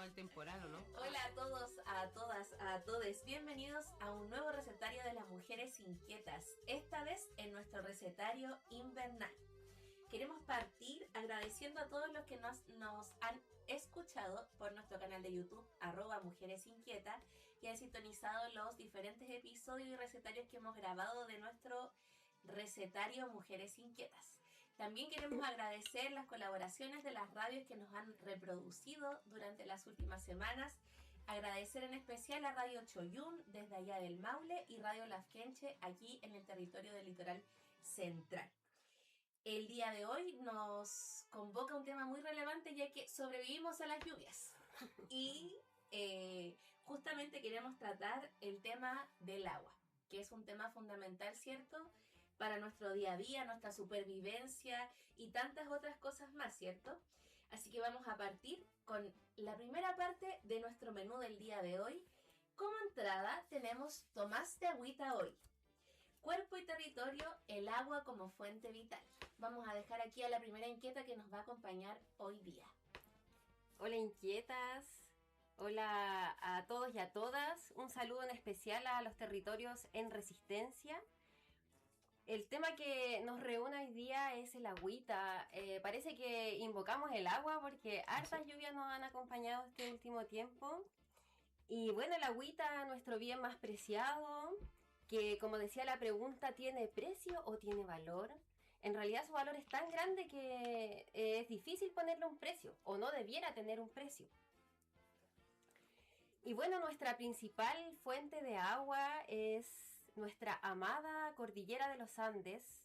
el temporal, ¿o no? Hola a todos, a todas, a todes. Bienvenidos a un nuevo recetario de las mujeres inquietas. Esta vez en nuestro recetario invernal. Queremos partir agradeciendo a todos los que nos han escuchado por nuestro canal de YouTube, @mujeresinquietas, y han sintonizado los diferentes episodios y recetarios que hemos grabado de nuestro recetario Mujeres Inquietas. También queremos agradecer las colaboraciones de las radios que nos han reproducido durante las últimas semanas. Agradecer en especial a Radio Choyún desde allá del Maule y Radio Lafkenche aquí en el territorio del litoral central. El día de hoy nos convoca un tema muy relevante ya que sobrevivimos a las lluvias y justamente queremos tratar el tema del agua, que es un tema fundamental, ¿cierto?, para nuestro día a día, nuestra supervivencia y tantas otras cosas más, ¿cierto? Así que vamos a partir con la primera parte de nuestro menú del día de hoy. Como entrada tenemos Tomás de Agüita hoy. Cuerpo y territorio, el agua como fuente vital. Vamos a dejar aquí a la primera inquieta que nos va a acompañar hoy día. Hola inquietas, hola a todos y a todas. Un saludo en especial a los territorios en resistencia. El tema que nos reúne hoy día es el agüita. Parece que invocamos el agua porque hartas lluvias nos han acompañado este último tiempo. Y bueno, el agüita, nuestro bien más preciado, que como decía la pregunta, ¿tiene precio o tiene valor? En realidad su valor es tan grande que es difícil ponerle un precio, o no debiera tener un precio. Y bueno, nuestra principal fuente de agua es nuestra amada cordillera de los Andes,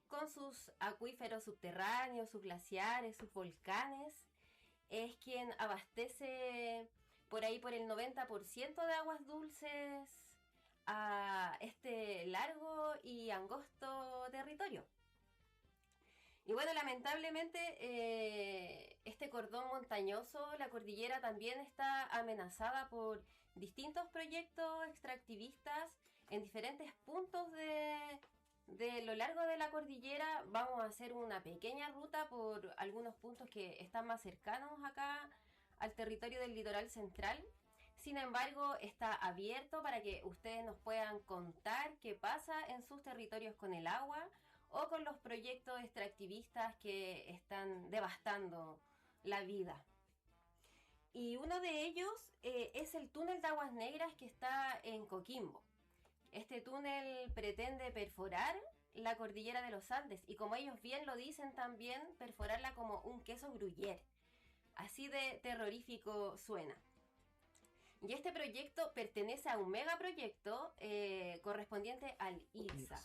con sus acuíferos subterráneos, sus glaciares, sus volcanes. Es quien abastece por ahí por el 90% de aguas dulces a este largo y angosto territorio. Y bueno, lamentablemente este cordón montañoso, la cordillera, también está amenazada por distintos proyectos extractivistas en diferentes puntos de lo largo de la cordillera. Vamos a hacer una pequeña ruta por algunos puntos que están más cercanos acá al territorio del litoral central. Sin embargo, está abierto para que ustedes nos puedan contar qué pasa en sus territorios con el agua o con los proyectos extractivistas que están devastando la vida. Y uno de ellos es el túnel de Aguas Negras que está en Coquimbo. Este túnel pretende perforar la cordillera de los Andes y, como ellos bien lo dicen también, perforarla como un queso gruyère. Así de terrorífico suena. Y este proyecto pertenece a un megaproyecto correspondiente al IRSA.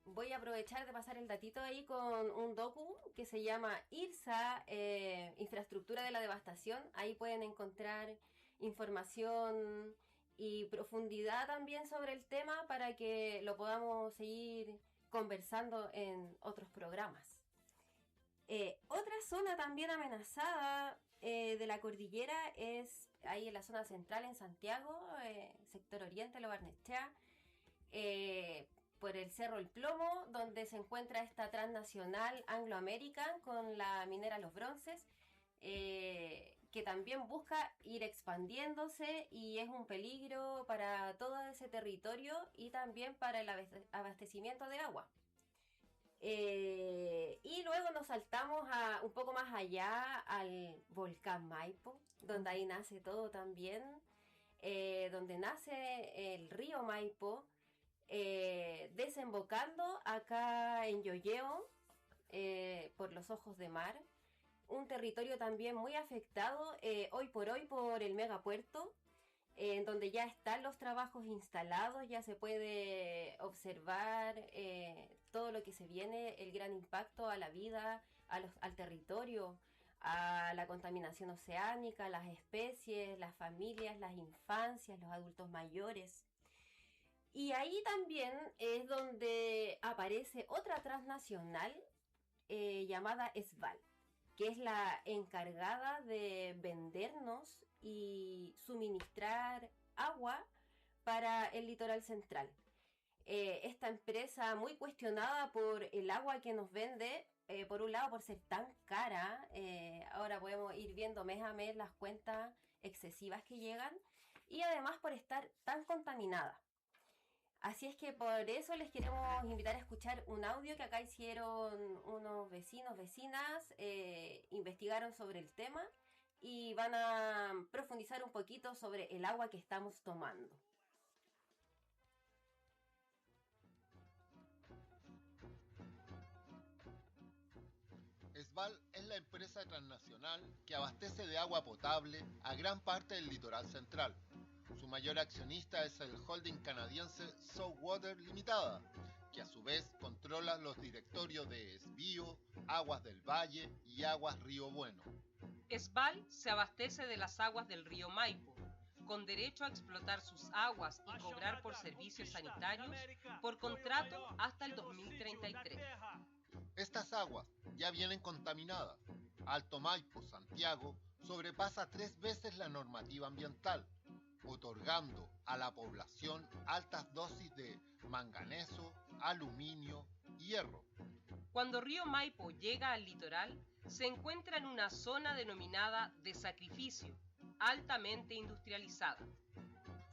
Voy a aprovechar de pasar el datito ahí con un docu que se llama IRSA, Infraestructura de la Devastación. Ahí pueden encontrar información y profundidad también sobre el tema para que lo podamos seguir conversando en otros programas. Otra zona también amenazada de la cordillera es ahí en la zona central en Santiago, sector oriente, Lo Barnechea, por el Cerro El Plomo, donde se encuentra esta transnacional Anglo American con la minera Los Bronces, que también busca ir expandiéndose y es un peligro para todo ese territorio y también para el abastecimiento de agua. Y luego nos saltamos un poco más allá al volcán Maipo, donde ahí nace todo también, donde nace el río Maipo, desembocando acá en Llolleo, por los Ojos de Mar, un territorio también muy afectado hoy por hoy por el megapuerto, en donde ya están los trabajos instalados, ya se puede observar todo lo que se viene, el gran impacto a la vida, al territorio, a la contaminación oceánica, las especies, las familias, las infancias, los adultos mayores. Y ahí también es donde aparece otra transnacional llamada Esval, que es la encargada de vendernos y suministrar agua para el litoral central. Esta empresa, muy cuestionada por el agua que nos vende, por un lado por ser tan cara, ahora podemos ir viendo mes a mes las cuentas excesivas que llegan, y además por estar tan contaminada. Así es que por eso les queremos invitar a escuchar un audio que acá hicieron unos vecinos, vecinas, investigaron sobre el tema y van a profundizar un poquito sobre el agua que estamos tomando. ESBAL es la empresa transnacional que abastece de agua potable a gran parte del litoral central. Su mayor accionista es el holding canadiense Southwater Limitada, que a su vez controla los directorios de Esbío, Aguas del Valle y Aguas Río Bueno. ESBAL se abastece de las aguas del río Maipo, con derecho a explotar sus aguas y cobrar por servicios sanitarios por contrato hasta el 2033. Estas aguas ya vienen contaminadas. Alto Maipo, Santiago, sobrepasa 3 veces la normativa ambiental, otorgando a la población altas dosis de manganeso, aluminio y hierro. Cuando Río Maipo llega al litoral, se encuentra en una zona denominada de sacrificio, altamente industrializada.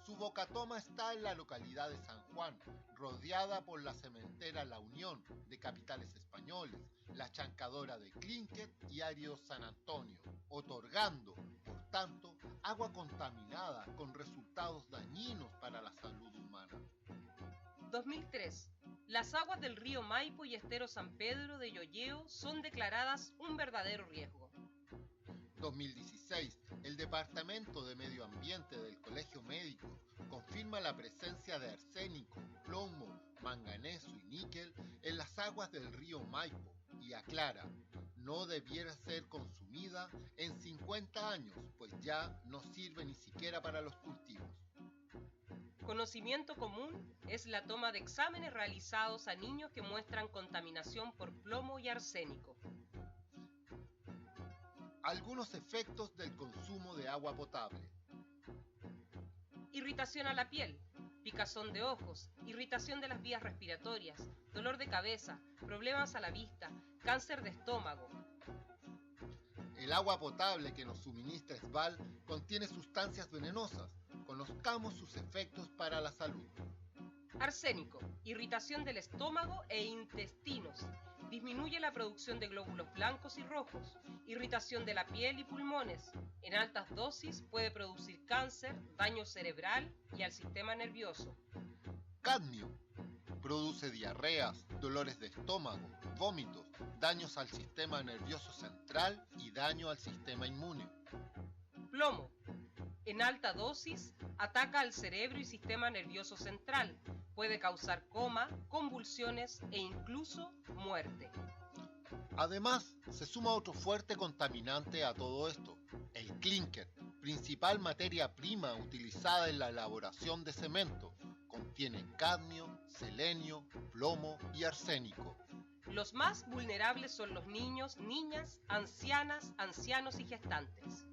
Su bocatoma está en la localidad de San Juan, rodeada por la cementera La Unión de capitales españoles, la chancadora de Clinquet y Ario San Antonio, otorgando, por tanto, agua contaminada con resultados dañinos para la salud humana. 2003. Las aguas del río Maipo y estero San Pedro de Llolleo son declaradas un verdadero riesgo. 2016. El Departamento de Medio Ambiente del Colegio Médico confirma la presencia de arsénico, plomo, manganeso y níquel en las aguas del río Maipo y aclara, no debiera ser consumida en 50 años, pues ya no sirve ni siquiera para los cultivos. Conocimiento común es la toma de exámenes realizados a niños que muestran contaminación por plomo y arsénico. Algunos efectos del consumo de agua potable. Irritación a la piel, picazón de ojos, irritación de las vías respiratorias, dolor de cabeza, problemas a la vista, cáncer de estómago. El agua potable que nos suministra ESBAL contiene sustancias venenosas. Conozcamos sus efectos para la salud. Arsénico, irritación del estómago e intestinos. Disminuye la producción de glóbulos blancos y rojos, irritación de la piel y pulmones. En altas dosis puede producir cáncer, daño cerebral y al sistema nervioso. Cadmio. Produce diarreas, dolores de estómago, vómitos, daños al sistema nervioso central y daño al sistema inmune. Plomo. En alta dosis ataca al cerebro y sistema nervioso central. Puede causar coma, convulsiones e incluso muerte. Además, se suma otro fuerte contaminante a todo esto, el clinker, principal materia prima utilizada en la elaboración de cemento. Contiene cadmio, selenio, plomo y arsénico. Los más vulnerables son los niños, niñas, ancianas, ancianos y gestantes.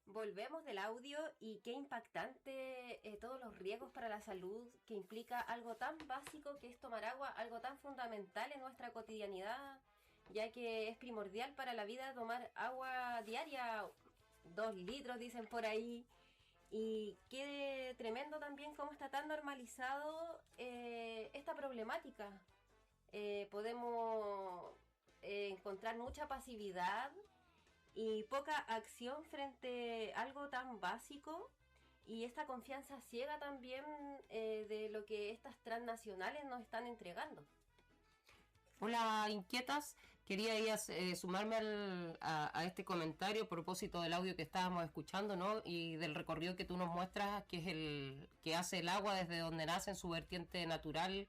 Volvemos del audio y qué impactante todos los riesgos para la salud que implica algo tan básico que es tomar agua, algo tan fundamental en nuestra cotidianidad, ya que es primordial para la vida tomar agua diaria, 2 litros dicen por ahí, y qué tremendo también cómo está tan normalizado esta problemática. Podemos encontrar mucha pasividad y poca acción frente a algo tan básico, y esta confianza ciega también de lo que estas transnacionales nos están entregando. Hola, inquietas. Quería sumarme a este comentario a propósito del audio que estábamos escuchando, ¿no? Y del recorrido que tú nos muestras, que es el que hace el agua desde donde nace en su vertiente natural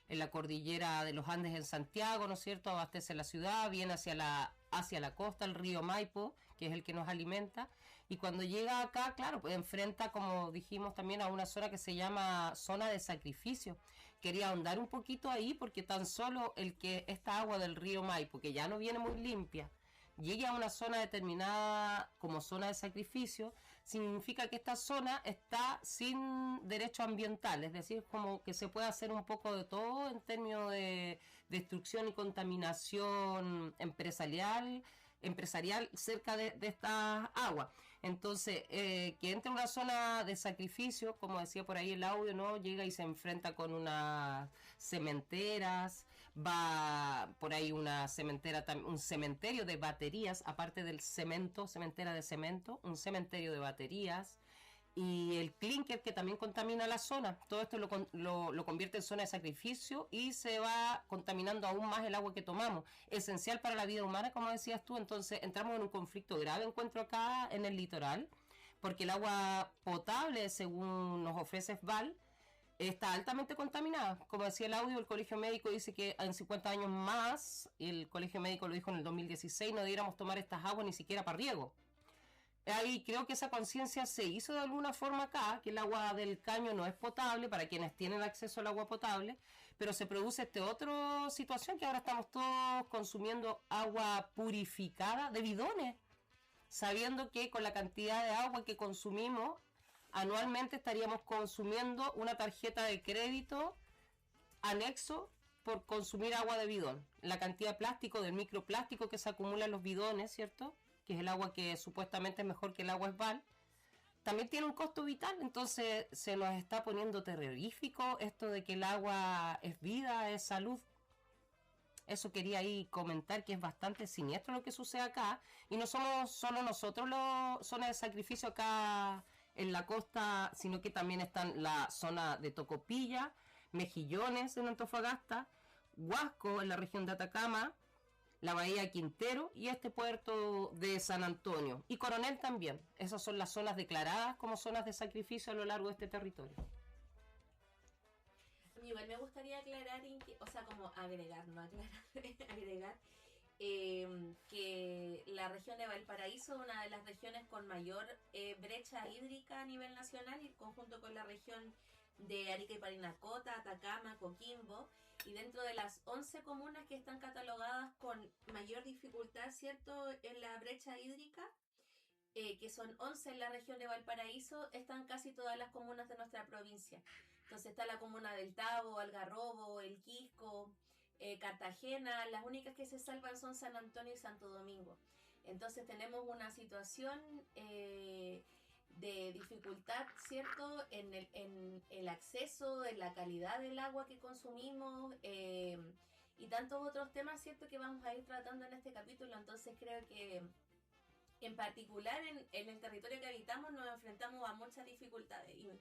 en la cordillera de los Andes en Santiago, ¿no es cierto? Abastece la ciudad, viene hacia la costa, el río Maipo, que es el que nos alimenta, y cuando llega acá, claro, pues enfrenta, como dijimos también, a una zona que se llama zona de sacrificio. Quería ahondar un poquito ahí, porque tan solo esta agua del río Maipo, que ya no viene muy limpia, llegue a una zona determinada como zona de sacrificio, significa que esta zona está sin derecho ambiental, es decir, como que se puede hacer un poco de todo en términos de destrucción y contaminación empresarial cerca de estas aguas. Entonces, que entre una zona de sacrificio, como decía por ahí el audio, ¿no? Llega y se enfrenta con unas cementeras, va por ahí una cementera, un cementerio de baterías, aparte del cemento, cementera de cemento, un cementerio de baterías, y el clínker que también contamina la zona. Todo esto lo convierte en zona de sacrificio y se va contaminando aún más el agua que tomamos, esencial para la vida humana, como decías tú. Entonces entramos en un conflicto grave, encuentro acá en el litoral, porque el agua potable, según nos ofrece SBAL, está altamente contaminada. Como decía el audio, el Colegio Médico dice que en 50 años más, y el Colegio Médico lo dijo en el 2016, no debiéramos tomar estas aguas ni siquiera para riego. Ahí creo que esa conciencia se hizo de alguna forma acá, que el agua del caño no es potable para quienes tienen acceso al agua potable, pero se produce esta otra situación que ahora estamos todos consumiendo agua purificada de bidones, sabiendo que con la cantidad de agua que consumimos anualmente estaríamos consumiendo una tarjeta de crédito anexo por consumir agua de bidón. La cantidad de plástico, del microplástico que se acumula en los bidones, ¿cierto?, que es el agua que supuestamente es mejor que el agua SBAL, también tiene un costo vital. Entonces se nos está poniendo terrorífico esto de que el agua es vida, es salud. Eso quería ahí comentar, que es bastante siniestro lo que sucede acá, y no somos solo nosotros los zonas de sacrificio acá en la costa, sino que también están la zona de Tocopilla, Mejillones en Antofagasta, Huasco en la región de Atacama, la Bahía Quintero y este puerto de San Antonio, y Coronel también. Esas son las zonas declaradas como zonas de sacrificio a lo largo de este territorio. Igual me gustaría aclarar, o sea, como agregar, no aclarar, agregar, que la región de Valparaíso es una de las regiones con mayor brecha hídrica a nivel nacional, y conjunto con la región de Arica y Parinacota, Atacama, Coquimbo, y dentro de las 11 comunas que están catalogadas con mayor dificultad, ¿cierto?, en la brecha hídrica, que son 11 en la región de Valparaíso, están casi todas las comunas de nuestra provincia. Entonces está la comuna del Tabo, Algarrobo, El Quisco, Cartagena. Las únicas que se salvan son San Antonio y Santo Domingo. Entonces tenemos una situación de dificultad, ¿cierto?, en el acceso, en la calidad del agua que consumimos, y tantos otros temas, ¿cierto?, que vamos a ir tratando en este capítulo. Entonces creo que en particular en el territorio que habitamos nos enfrentamos a muchas dificultades y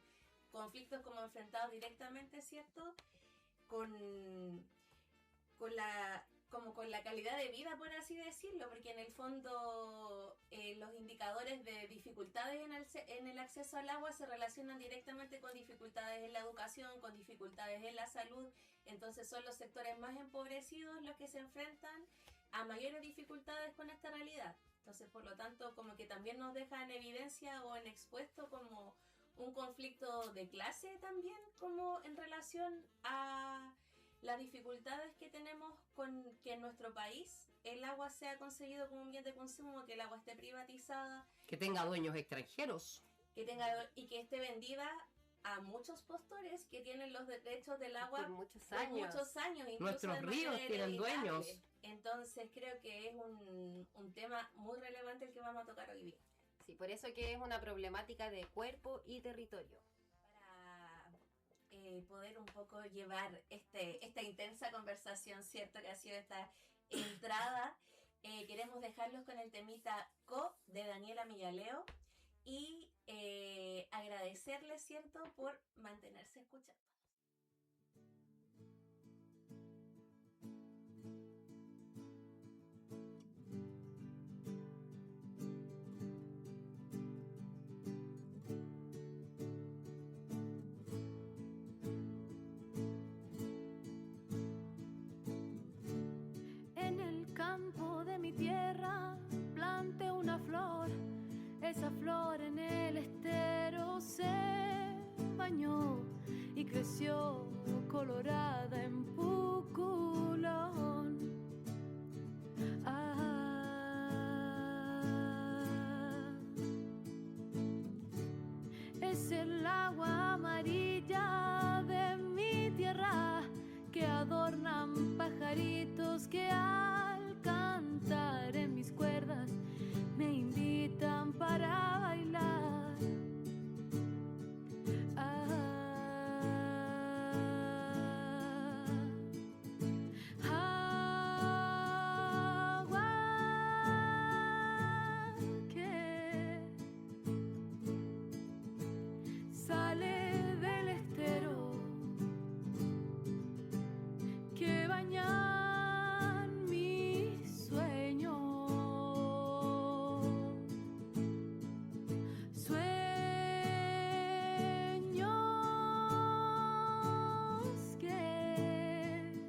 conflictos como enfrentados directamente, ¿cierto?, con la calidad de vida, por así decirlo, porque en el fondo los indicadores de dificultades en el acceso al agua se relacionan directamente con dificultades en la educación, con dificultades en la salud. Entonces son los sectores más empobrecidos los que se enfrentan a mayores dificultades con esta realidad. Entonces, por lo tanto, como que también nos deja en evidencia o en expuesto como un conflicto de clase también, como en relación a las dificultades que tenemos con que en nuestro país el agua sea conseguido como un bien de consumo, que el agua esté privatizada, que tenga dueños extranjeros, y que esté vendida a muchos postores que tienen los derechos del agua por muchos años. Nuestros ríos tienen dueños. Entonces creo que es un tema muy relevante el que vamos a tocar hoy día. Sí, por eso que es una problemática de cuerpo y territorio. Poder un poco llevar esta intensa conversación, ¿cierto?, que ha sido esta entrada, queremos dejarlos con el temita Co de Daniela Millaleo y agradecerles, ¿cierto?, por mantenerse escuchando. Esa flor en el estero se bañó y creció colorada en Puculón. Ah, es el agua amarilla de mi tierra que adornan pajaritos que al cantar en mis cuerdas me invitan para bailar. Agua que sale del estero que bañan mis sueños, sueños que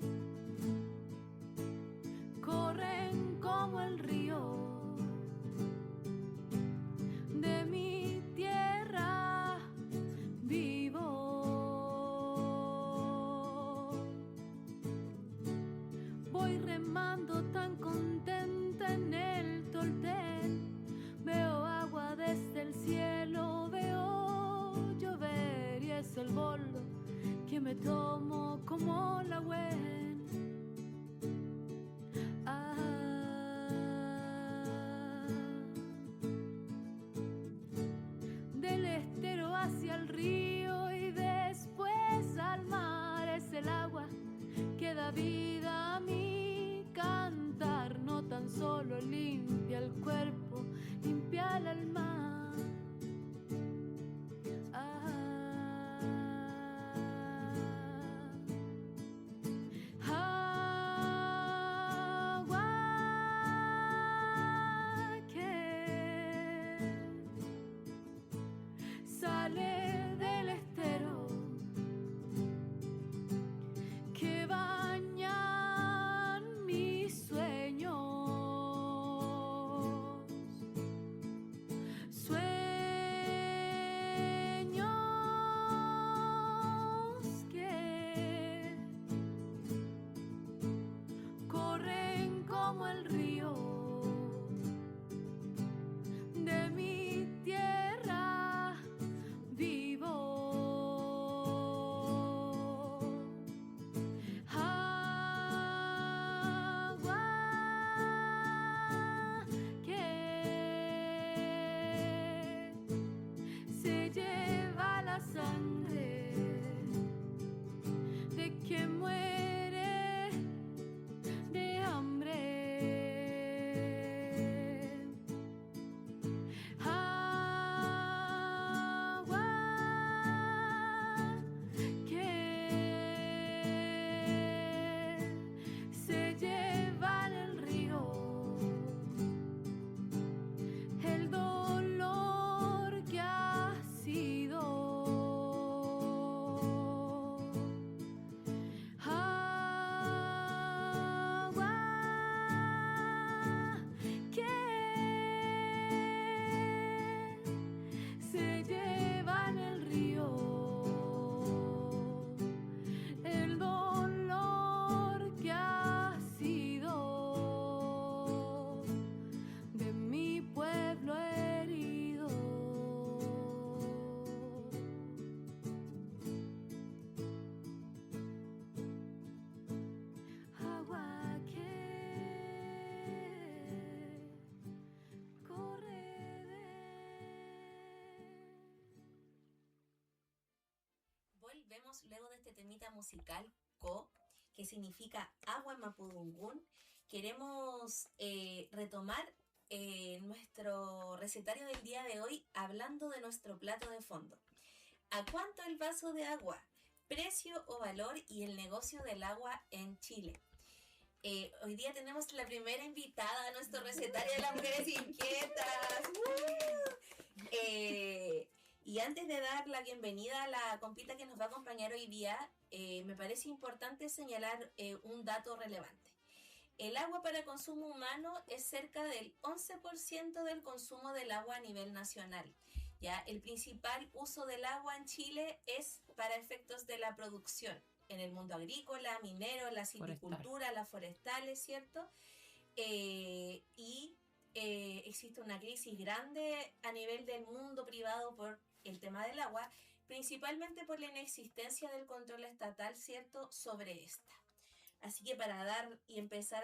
corren como el río de mi tierra vivo. Voy remando tan contenta en el toltén, veo agua desde el cielo, veo llover y es el boldo que me tomo como la Wen. Del estero hacia el río y después al mar es el agua que da vida a mi cantar. No tan solo limpia el cuerpo, limpia el alma. Agua que sale del estero que bañan mis sueños, sueños que corren como el río de mi tierra vivo. Agua que se lleva la sangre de quien muere de hambre. Agua que se lleva en el río el dolor que ha sido. Agua que se lleva en el río el dolor que ha sido de mi pueblo herido. Agua que corre Volvemos luego de este temita musical, Ko, que significa agua en mapudungún. Queremos retomar nuestro recetario del día de hoy hablando de nuestro plato de fondo. ¿A cuánto el vaso de agua? Precio o valor y el negocio del agua en Chile. Hoy día tenemos la primera invitada a nuestro recetario de las mujeres inquietas. Y antes de dar la bienvenida a la compita que nos va a acompañar hoy día, me parece importante señalar un dato relevante. El agua para consumo humano es cerca del 11% del consumo del agua a nivel nacional. ¿Ya? El principal uso del agua en Chile es para efectos de la producción, en el mundo agrícola, minero, la silvicultura, las forestales, ¿cierto? Existe una crisis grande a nivel del mundo privado por el tema del agua, principalmente por la inexistencia del control estatal, ¿cierto?, sobre esta. Así que para dar y empezar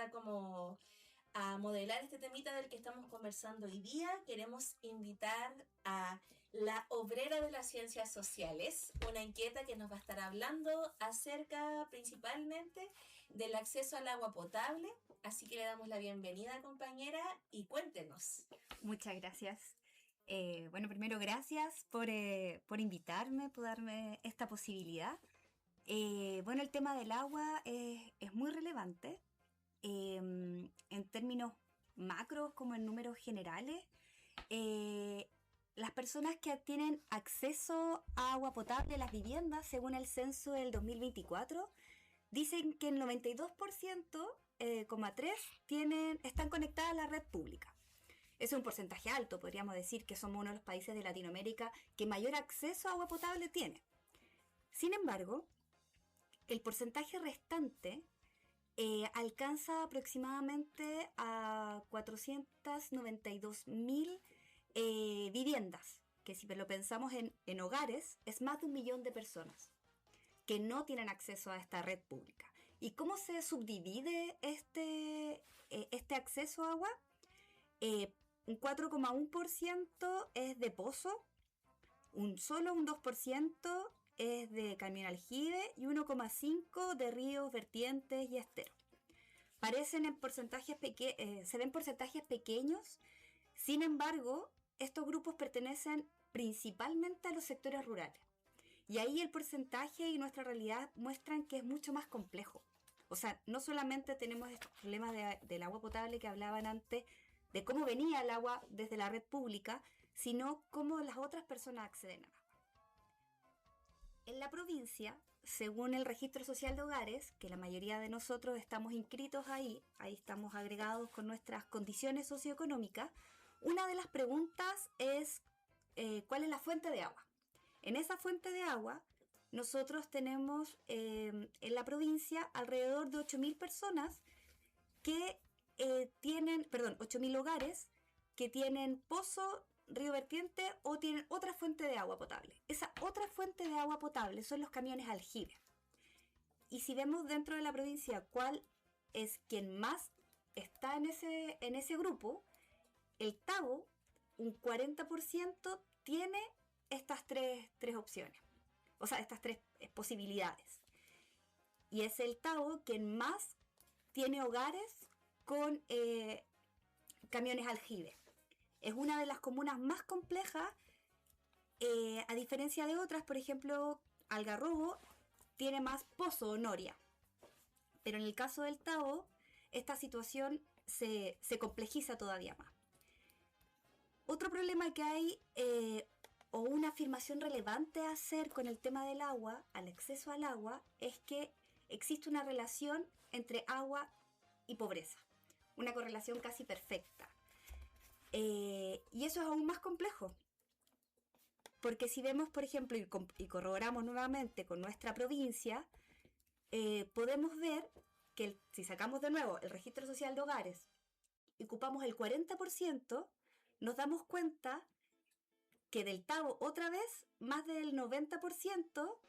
a modelar este temita del que estamos conversando hoy día, queremos invitar a la obrera de las ciencias sociales, una inquieta que nos va a estar hablando acerca principalmente del acceso al agua potable. Así que le damos la bienvenida, compañera, y cuéntenos. Muchas gracias. Bueno, primero gracias por invitarme, por darme esta posibilidad. Bueno, el tema del agua es muy relevante en términos macros como en números generales. Las personas que tienen acceso a agua potable en las viviendas, según el censo del 2024, dicen que el 92,3% están conectadas a la red pública. Es un porcentaje alto, podríamos decir que somos uno de los países de Latinoamérica que mayor acceso a agua potable tiene. Sin embargo, el porcentaje restante alcanza aproximadamente a 492.000 viviendas, que si lo pensamos en hogares, es más de 1 millón de personas que no tienen acceso a esta red pública. ¿Y cómo se subdivide este acceso a agua? Un 4,1% es de pozo, solo un 2% es de cañón aljibe y 1,5% de ríos, vertientes y esteros. Se ven porcentajes pequeños, sin embargo, estos grupos pertenecen principalmente a los sectores rurales. Y ahí el porcentaje y nuestra realidad muestran que es mucho más complejo. O sea, no solamente tenemos estos problemas del agua potable que hablaban antes, de cómo venía el agua desde la red pública, sino cómo las otras personas acceden al agua. En la provincia, según el Registro Social de Hogares, que la mayoría de nosotros estamos inscritos ahí estamos agregados con nuestras condiciones socioeconómicas, una de las preguntas es ¿cuál es la fuente de agua? En esa fuente de agua, nosotros tenemos en la provincia alrededor de 8.000 personas que 8.000 hogares que tienen pozo, río vertiente o tienen otra fuente de agua potable. Esa otra fuente de agua potable son los camiones aljibe. Y si vemos dentro de la provincia cuál es quien más está en ese grupo, el Tabo, un 40% tiene estas tres opciones, o sea, estas tres posibilidades. Y es el Tabo quien más tiene hogares con camiones aljibe. Es una de las comunas más complejas, a diferencia de otras, por ejemplo, Algarrobo tiene más pozo o noria. Pero en el caso del Tabo, esta situación se complejiza todavía más. Otro problema que hay, o una afirmación relevante a hacer con el tema del agua, al acceso al agua, es que existe una relación entre agua y pobreza. Una correlación casi perfecta. Y eso es aún más complejo. Porque si vemos, por ejemplo, y corroboramos nuevamente con nuestra provincia, podemos ver que si sacamos de nuevo el registro social de hogares y ocupamos el 40%, nos damos cuenta que del Tabo, otra vez, más del 90%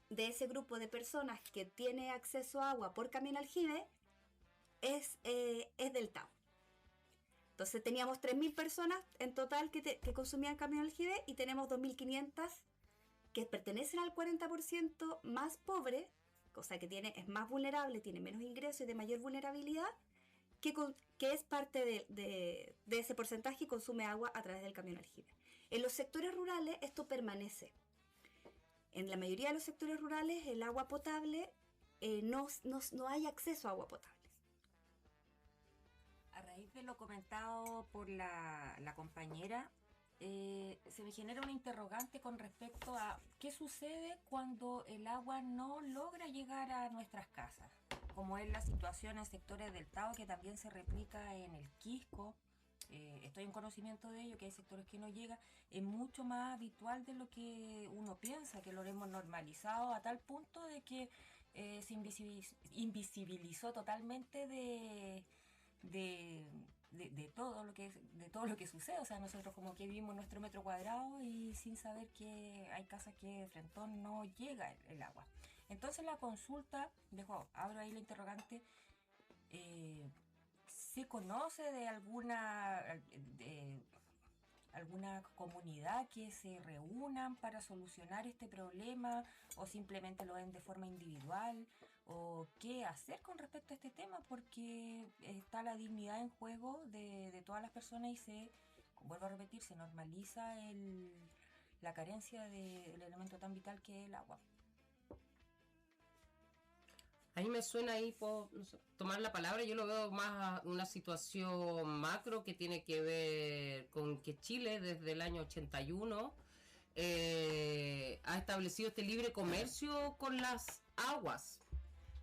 de ese grupo de personas que tiene acceso a agua por camión aljibe es del Tabo. Entonces teníamos 3.000 personas en total que consumían camión aljibe y tenemos 2.500 que pertenecen al 40% más pobre, cosa que es más vulnerable, tiene menos ingresos y de mayor vulnerabilidad, que es parte de ese porcentaje y consume agua a través del camión aljibe. En los sectores rurales esto permanece. En la mayoría de los sectores rurales el agua potable no hay acceso a agua potable. A raíz de lo comentado por la compañera, se me genera una interrogante con respecto a qué sucede cuando el agua no logra llegar a nuestras casas, como es la situación en sectores del Tabo, que también se replica en el Quisco. Estoy en conocimiento de ello, que hay sectores que no llega. Es mucho más habitual de lo que uno piensa, que lo hemos normalizado a tal punto de que se invisibilizó totalmente de de todo lo que sucede. O sea, nosotros como que vivimos nuestro metro cuadrado y sin saber que hay casas que de frentón no llega el agua. Entonces la consulta, abro ahí la interrogante, ¿se conoce de alguna comunidad que se reúnan para solucionar este problema, o simplemente lo ven de forma individual, o qué hacer con respecto a este tema? Porque está la dignidad en juego de todas las personas y vuelvo a repetir, se normaliza la carencia del elemento tan vital que es el agua. A mí me suena ahí por no sé, tomar la palabra. Yo lo veo más una situación macro que tiene que ver con que Chile desde el año 81 ha establecido este libre comercio con las aguas.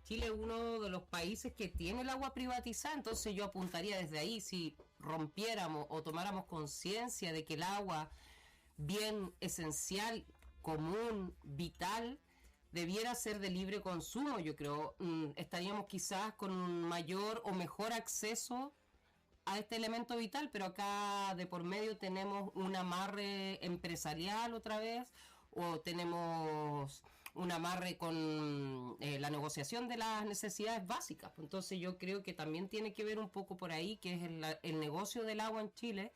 Chile es uno de los países que tiene el agua privatizada, entonces yo apuntaría desde ahí, si rompiéramos o tomáramos conciencia de que el agua, bien esencial, común, vital, debiera ser de libre consumo, yo creo, estaríamos quizás con un mayor o mejor acceso a este elemento vital, pero acá de por medio tenemos un amarre empresarial otra vez, o tenemos un amarre con la negociación de las necesidades básicas. Entonces yo creo que también tiene que ver un poco por ahí, que es el negocio del agua en Chile,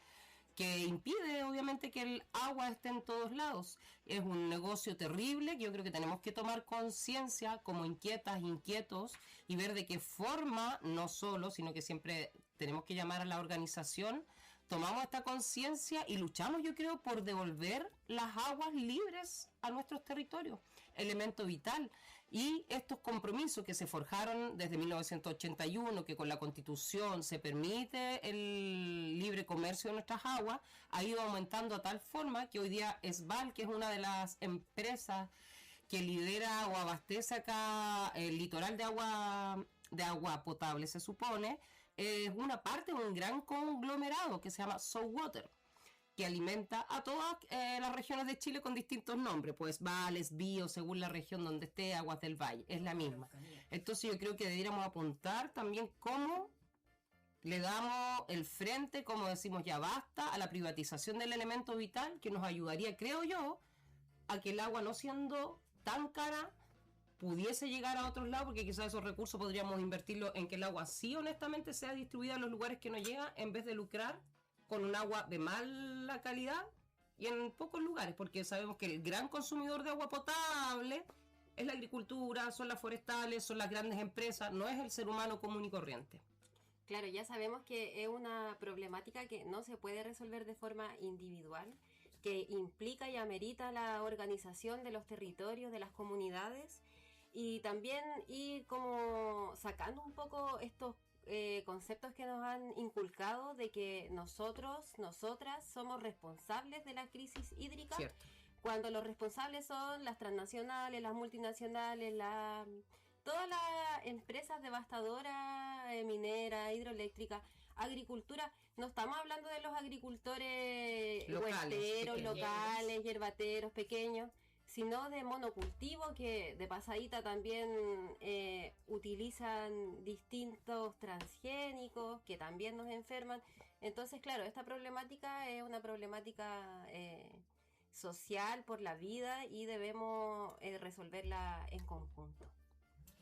que impide obviamente que el agua esté en todos lados. Es un negocio terrible que yo creo que tenemos que tomar conciencia como inquietas, inquietos, y ver de qué forma, no solo, sino que siempre tenemos que llamar a la organización, tomamos esta conciencia y luchamos, yo creo, por devolver las aguas libres a nuestros territorios, elemento vital. Y estos compromisos que se forjaron desde 1981, que con la Constitución se permite el libre comercio de nuestras aguas, ha ido aumentando a tal forma que hoy día ESBAL, que es una de las empresas que lidera o abastece acá el litoral de agua potable, se supone, es una parte de un gran conglomerado que se llama Sowater, que alimenta a todas las regiones de Chile con distintos nombres, pues Vales, Bío, según la región donde esté, Aguas del Valle, es la misma. Entonces yo creo que deberíamos apuntar también cómo le damos el frente, como decimos ya basta, a la privatización del elemento vital, que nos ayudaría, creo yo, a que el agua, no siendo tan cara, pudiese llegar a otros lados, porque quizás esos recursos podríamos invertirlos en que el agua sí honestamente sea distribuida en los lugares que nos llega, en vez de lucrar con un agua de mala calidad y en pocos lugares, porque sabemos que el gran consumidor de agua potable es la agricultura, son las forestales, son las grandes empresas, no es el ser humano común y corriente. Claro, ya sabemos que es una problemática que no se puede resolver de forma individual, que implica y amerita la organización de los territorios, de las comunidades, y también ir como sacando un poco estos conceptos que nos han inculcado de que nosotros, nosotras somos responsables de la crisis hídrica. Cierto. Cuando los responsables son las transnacionales, las multinacionales, todas las empresas devastadoras, mineras, hidroeléctricas, agricultura. No estamos hablando de los agricultores huerteros, locales, hierbateros, pequeños, sino de monocultivo, que de pasadita también utilizan distintos transgénicos que también nos enferman. Entonces, claro, esta problemática es una problemática social por la vida y debemos resolverla en conjunto.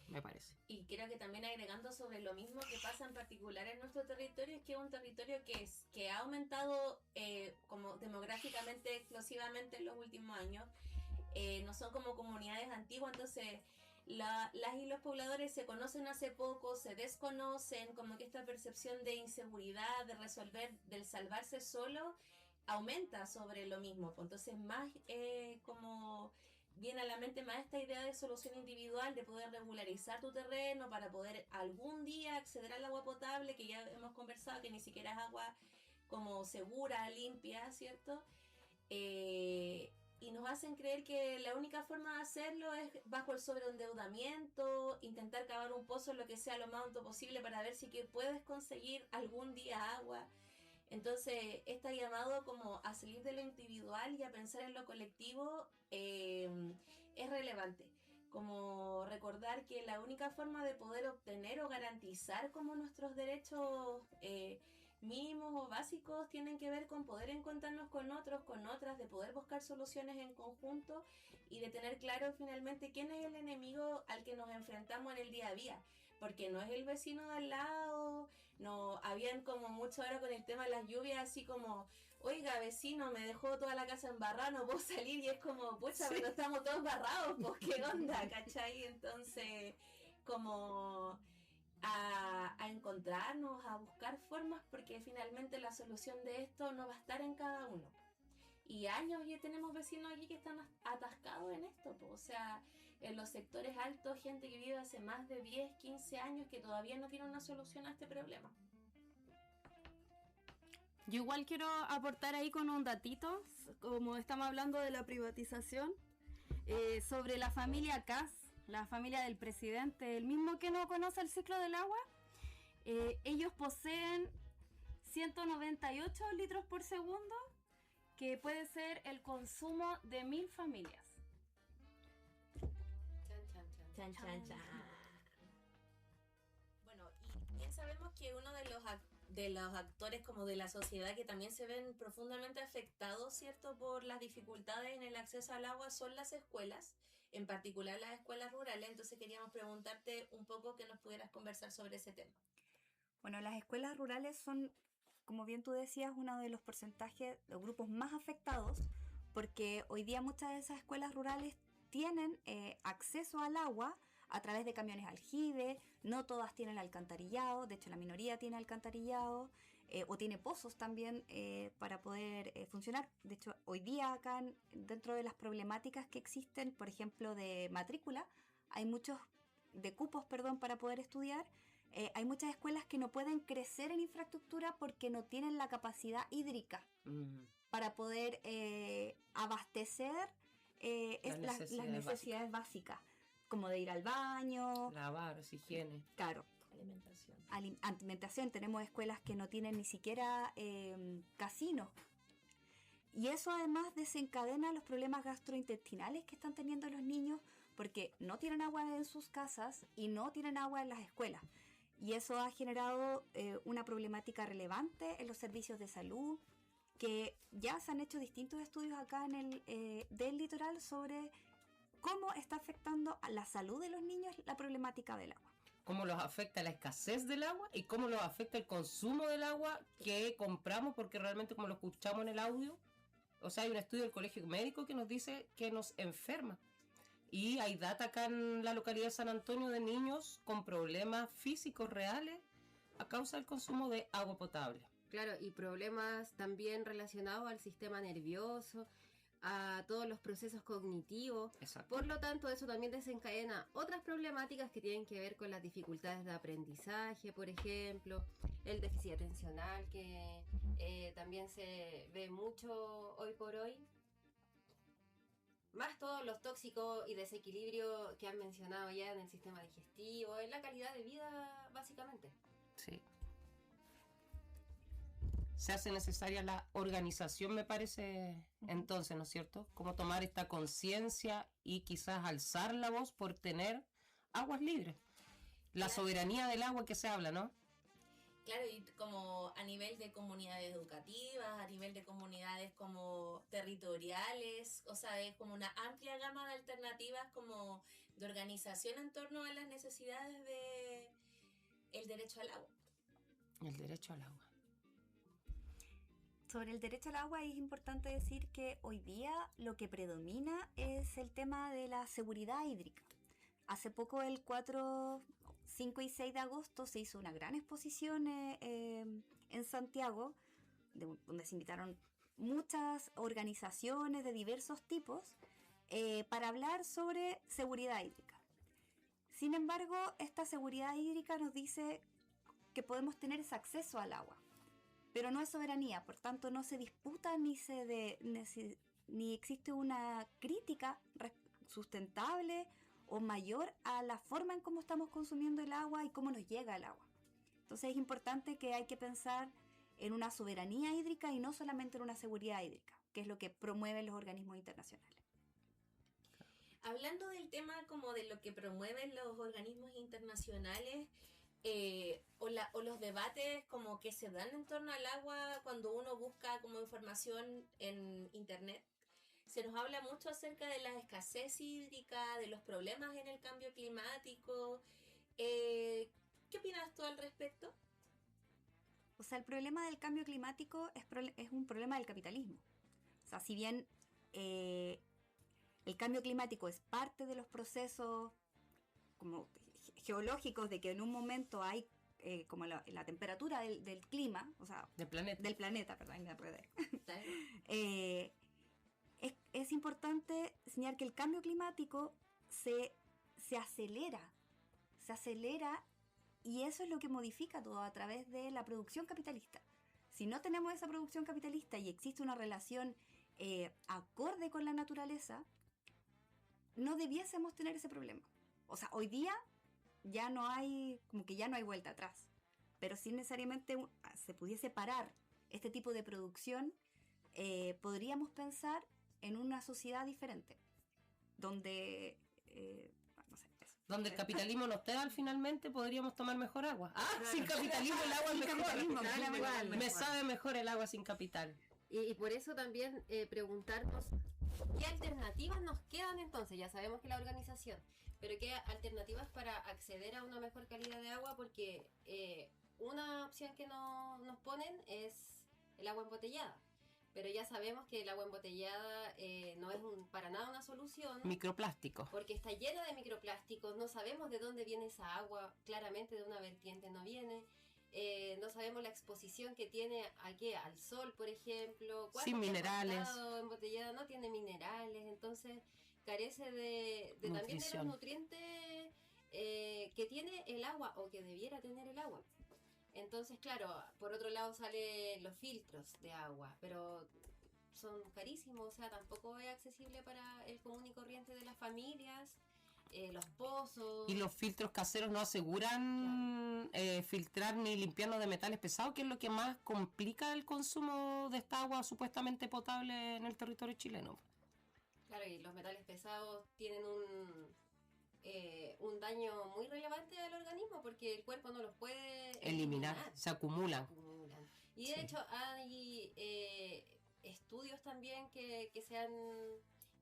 Me parece. Y creo que también agregando sobre lo mismo que pasa en particular en nuestro territorio, es que es un territorio que ha aumentado como demográficamente explosivamente en los últimos años. No son como comunidades antiguas, entonces las y los pobladores se conocen hace poco, se desconocen, como que esta percepción de inseguridad, de resolver, del salvarse solo, aumenta sobre lo mismo. Entonces más como viene a la mente más esta idea de solución individual, de poder regularizar tu terreno para poder algún día acceder al agua potable, que ya hemos conversado que ni siquiera es agua como segura, limpia, ¿cierto? Y nos hacen creer que la única forma de hacerlo es bajo el sobreendeudamiento, intentar cavar un pozo lo que sea lo más alto posible para ver si que puedes conseguir algún día agua. Entonces, este llamado como a salir de lo individual y a pensar en lo colectivo es relevante. Como recordar que la única forma de poder obtener o garantizar como nuestros derechos mínimos o básicos tienen que ver con poder encontrarnos con otros, con otras, de poder buscar soluciones en conjunto y de tener claro finalmente quién es el enemigo al que nos enfrentamos en el día a día. Porque no es el vecino de al lado, no, habían como mucho ahora con el tema de las lluvias, así como, oiga, vecino, me dejó toda la casa embarrada, no puedo salir, y es como, pucha, pero estamos todos barrados, pues, ¿qué onda? ¿Cachai? Entonces, como a encontrarnos, a buscar formas, porque finalmente la solución de esto no va a estar en cada uno. Y años ya tenemos vecinos aquí que están atascados en esto, pues, o sea, en los sectores altos, gente que vive hace más de 10, 15 años que todavía no tiene una solución a este problema. Yo igual quiero aportar ahí con un datito, como estamos hablando de la privatización, sobre la familia Kass, la familia del presidente, el mismo que no conoce el ciclo del agua. Ellos poseen 198 litros por segundo, que puede ser el consumo de 1000 familias. Chan, chan, chan. Bueno, y bien sabemos que uno de los actores como de la sociedad que también se ven profundamente afectados, ¿cierto?, por las dificultades en el acceso al agua son las escuelas, en particular las escuelas rurales. Entonces queríamos preguntarte un poco que nos pudieras conversar sobre ese tema. Bueno, las escuelas rurales son, como bien tú decías, uno de los porcentajes, los grupos más afectados, porque hoy día muchas de esas escuelas rurales tienen acceso al agua a través de camiones aljibe, no todas tienen alcantarillado, de hecho la minoría tiene alcantarillado, o tiene pozos también para poder funcionar. De hecho, hoy día acá dentro de las problemáticas que existen, por ejemplo, de matrícula, hay muchos, de cupos, perdón, para poder estudiar. Hay muchas escuelas que no pueden crecer en infraestructura porque no tienen la capacidad hídrica para poder abastecer las necesidades básicas, como de ir al baño, lavar, higiene. Claro. Alimentación. Tenemos escuelas que no tienen ni siquiera casinos. Y eso además desencadena los problemas gastrointestinales que están teniendo los niños, porque no tienen agua en sus casas y no tienen agua en las escuelas. Y eso ha generado una problemática relevante en los servicios de salud, que ya se han hecho distintos estudios acá en el del litoral sobre cómo está afectando a la salud de los niños la problemática del agua. Cómo los afecta la escasez del agua y cómo los afecta el consumo del agua que compramos, porque realmente, como lo escuchamos en el audio, o sea, hay un estudio del Colegio Médico que nos dice que nos enferma. Y hay data acá en la localidad de San Antonio de niños con problemas físicos reales a causa del consumo de agua potable. Claro, y problemas también relacionados al sistema nervioso, a todos los procesos cognitivos. Exacto. Por lo tanto, eso también desencadena otras problemáticas que tienen que ver con las dificultades de aprendizaje, por ejemplo, el déficit atencional, que también se ve mucho hoy por hoy. Más todos los tóxicos y desequilibrio que han mencionado ya en el sistema digestivo, en la calidad de vida, básicamente. Sí. Se hace necesaria la organización, me parece, entonces, ¿no es cierto? Como tomar esta conciencia y quizás alzar la voz por tener aguas libres. La soberanía del agua que se habla, ¿no? Claro, y como a nivel de comunidades educativas, a nivel de comunidades como territoriales, o sea, es como una amplia gama de alternativas como de organización en torno a las necesidades de el derecho al agua. El derecho al agua. Sobre el derecho al agua es importante decir que hoy día lo que predomina es el tema de la seguridad hídrica. Hace poco, el 4, 5 y 6 de agosto, se hizo una gran exposición en Santiago, donde se invitaron muchas organizaciones de diversos tipos para hablar sobre seguridad hídrica. Sin embargo, esta seguridad hídrica nos dice que podemos tener ese acceso al agua, pero no es soberanía, por tanto no se disputa ni existe una crítica sustentable o mayor a la forma en cómo estamos consumiendo el agua y cómo nos llega el agua. Entonces es importante que hay que pensar en una soberanía hídrica y no solamente en una seguridad hídrica, que es lo que promueven los organismos internacionales. Hablando del tema como de lo que promueven los organismos internacionales, o los debates como que se dan en torno al agua cuando uno busca como información en internet. Se nos habla mucho acerca de la escasez hídrica, de los problemas en el cambio climático. ¿Qué opinas tú al respecto? O sea, el problema del cambio climático es un problema del capitalismo. O sea, si bien el cambio climático es parte de los procesos como geológicos de que en un momento hay como la temperatura del clima, o sea, del planeta, perdón, me enredé. Es importante señalar que el cambio climático se acelera, y eso es lo que modifica todo a través de la producción capitalista. Si no tenemos esa producción capitalista y existe una relación acorde con la naturaleza, no debiésemos tener ese problema. O sea, hoy día ya no hay vuelta atrás, pero si necesariamente se pudiese parar este tipo de producción, podríamos pensar en una sociedad diferente, donde donde el capitalismo nos da finalmente, podríamos tomar mejor agua. Sin capitalismo el agua es mejor. Me sabe mejor el agua sin capital. Y por eso también preguntarnos qué alternativas nos quedan entonces. Ya sabemos que la organización, pero qué alternativas para acceder a una mejor calidad de agua, porque una opción que nos ponen es el agua embotellada. Pero ya sabemos que el agua embotellada no es para nada una solución. Microplásticos. Porque está llena de microplásticos, no sabemos de dónde viene esa agua, claramente de una vertiente no viene. No sabemos la exposición que tiene al sol, por ejemplo. Sin minerales. Embotellada no tiene minerales, entonces carece de también de los nutrientes que tiene el agua o que debiera tener el agua. Entonces, claro, por otro lado salen los filtros de agua, pero son carísimos, o sea, tampoco es accesible para el común y corriente de las familias. Los pozos. Y los filtros caseros no aseguran filtrar ni limpiarnos de metales pesados, que es lo que más complica el consumo de esta agua supuestamente potable en el territorio chileno. Claro, y los metales pesados tienen un daño muy relevante al organismo porque el cuerpo no los puede eliminar. Se acumulan. Y de hecho hay estudios también que se han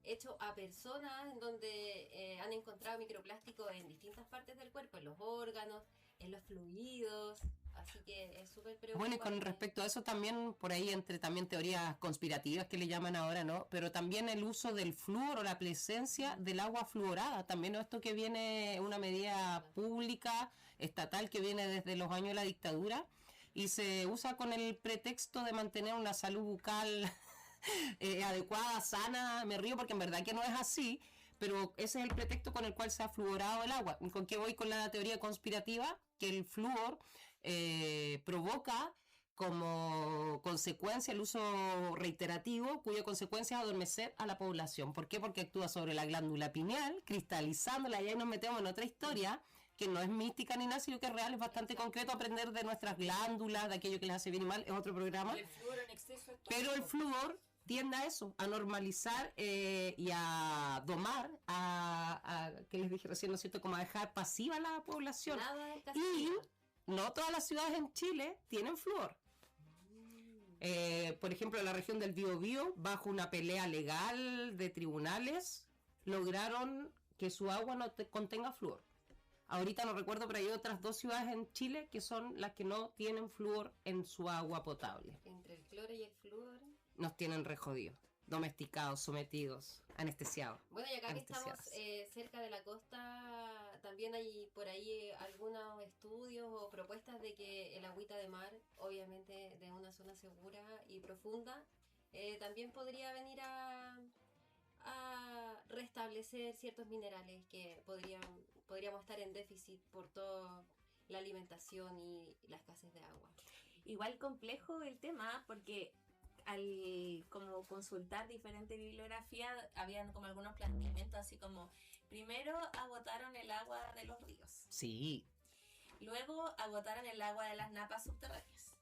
hecho a personas en donde han encontrado microplásticos en distintas partes del cuerpo, en los órganos, en los fluidos, así que es súper preocupante. Bueno, y con respecto a eso también, por ahí entre también teorías conspirativas que le llaman ahora, ¿no? Pero también el uso del flúor o la presencia del agua fluorada, también esto que viene una medida pública, estatal, que viene desde los años de la dictadura, y se usa con el pretexto de mantener una salud bucal adecuada, sana. Me río porque en verdad que no es así, pero ese es el pretexto con el cual se ha fluorado el agua. ¿Con qué voy con la teoría conspirativa? Que el flúor provoca como consecuencia el uso reiterativo, cuya consecuencia es adormecer a la población. ¿Por qué? Porque actúa sobre la glándula pineal, cristalizándola, y ahí nos metemos en otra historia que no es mística ni nada, sino que es real, es bastante concreto aprender de nuestras glándulas, de aquello que les hace bien y mal, es otro programa. El flúor en exceso es pero el flúor tiende a eso, a normalizar y a domar, que les dije recién, ¿no es cierto?, como a dejar pasiva a la población. Y no todas las ciudades en Chile tienen flúor. Por ejemplo, en la región del Biobío, bajo una pelea legal de tribunales, lograron que su agua no contenga flúor. Ahorita no recuerdo, pero hay otras 2 ciudades en Chile que son las que no tienen flúor en su agua potable. Entre el cloro y el flúor nos tienen re jodidos, domesticados, sometidos, anestesiados. Bueno, y acá que estamos cerca de la costa, también hay por ahí algunos estudios o propuestas de que el agüita de mar, obviamente de una zona segura y profunda, también podría venir a restablecer ciertos minerales que podríamos estar en déficit por toda la alimentación y la escasez de agua. Igual complejo el tema, porque al como consultar diferentes bibliografías, habían como algunos planteamientos así como, primero agotaron el agua de los ríos. Sí. Luego agotaron el agua de las napas subterráneas.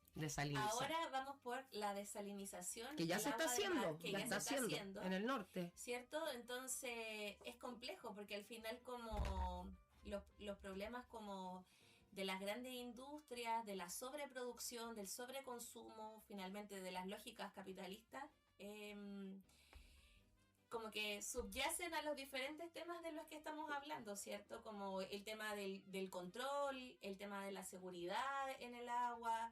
Ahora vamos por la desalinización. Que ya se está haciendo, que ya se está haciendo en el norte. ¿Cierto? Entonces es complejo porque al final como los problemas como las grandes industrias, de la sobreproducción, del sobreconsumo, finalmente de las lógicas capitalistas, como que subyacen a los diferentes temas de los que estamos hablando, ¿cierto? Como el tema del control, el tema de la seguridad en el agua,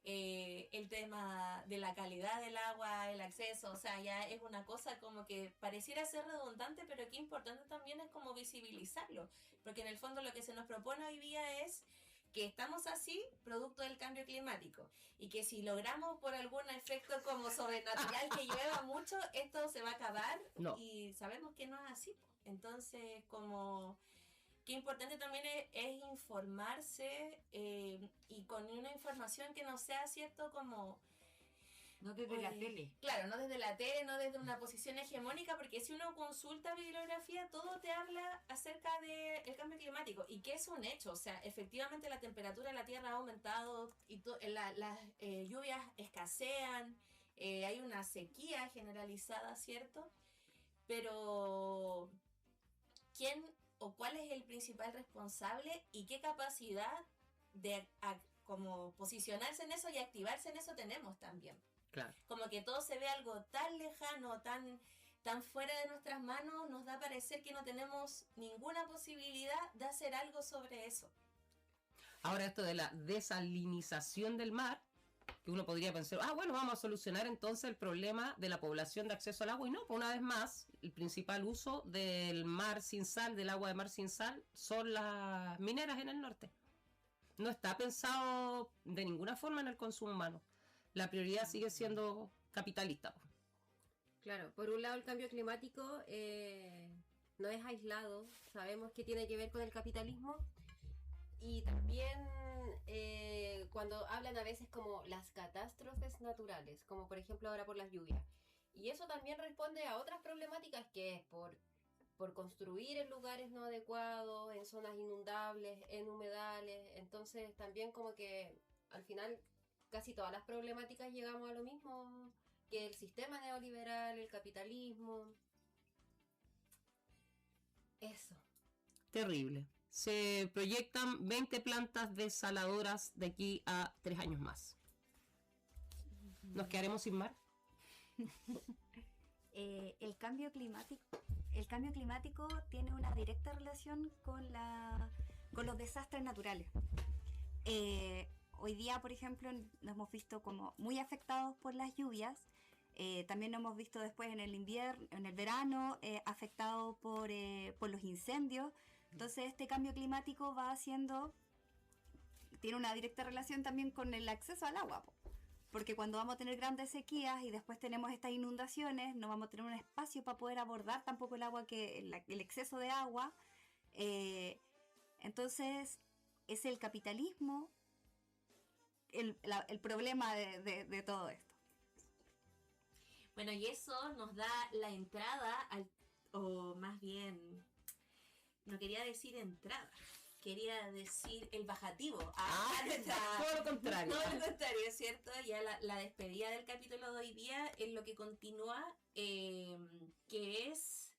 el tema de la calidad del agua, el acceso, o sea, ya es una cosa como que pareciera ser redundante, pero que importante también es como visibilizarlo, porque en el fondo lo que se nos propone hoy día es que estamos así producto del cambio climático y que si logramos por algún efecto como sobrenatural que llueva mucho, esto se va a acabar. No. Y sabemos que no es así. Entonces, como qué importante también es informarse y con una información que no sea cierto como... No desde la tele. Claro, no desde la tele, no desde una posición hegemónica, porque si uno consulta bibliografía, todo te habla acerca del cambio climático, y que es un hecho. O sea, efectivamente la temperatura de la Tierra ha aumentado, y las lluvias escasean, hay una sequía generalizada, ¿cierto? Pero, ¿quién o cuál es el principal responsable y qué capacidad de como posicionarse en eso y activarse en eso tenemos también? Claro. Como que todo se ve algo tan lejano, tan fuera de nuestras manos, nos da a parecer que no tenemos ninguna posibilidad de hacer algo sobre eso. Ahora esto de la desalinización del mar, que uno podría pensar, bueno, vamos a solucionar entonces el problema de la población de acceso al agua, y no, pues una vez más, el principal uso del mar sin sal, del agua de mar sin sal, son las mineras en el norte. No está pensado de ninguna forma en el consumo humano. La prioridad sigue siendo capitalista. Claro, por un lado el cambio climático no es aislado, sabemos que tiene que ver con el capitalismo, y también cuando hablan a veces como las catástrofes naturales, como por ejemplo ahora por las lluvias, y eso también responde a otras problemáticas, que es por construir en lugares no adecuados, en zonas inundables, en humedales. Entonces también como que al final casi todas las problemáticas llegamos a lo mismo, que el sistema neoliberal, el capitalismo. Eso. Terrible. Se proyectan 20 plantas desaladoras de aquí a 3 años más. ¿Nos quedaremos sin mar? El cambio climático tiene una directa relación con los desastres naturales. Hoy día, por ejemplo, nos hemos visto como muy afectados por las lluvias. También nos hemos visto después en el invierno, en el verano, afectados por los incendios. Entonces, este cambio climático tiene una directa relación también con el acceso al agua, porque cuando vamos a tener grandes sequías y después tenemos estas inundaciones, no vamos a tener un espacio para poder abordar tampoco el agua, el exceso de agua. Entonces, es el capitalismo el problema de todo esto. Bueno, y eso nos da la entrada o más bien, no quería decir entrada, quería decir el bajativo. Todo lo contrario. Todo lo contrario, ¿cierto? Ya la despedida del capítulo de hoy día en lo que continúa, que es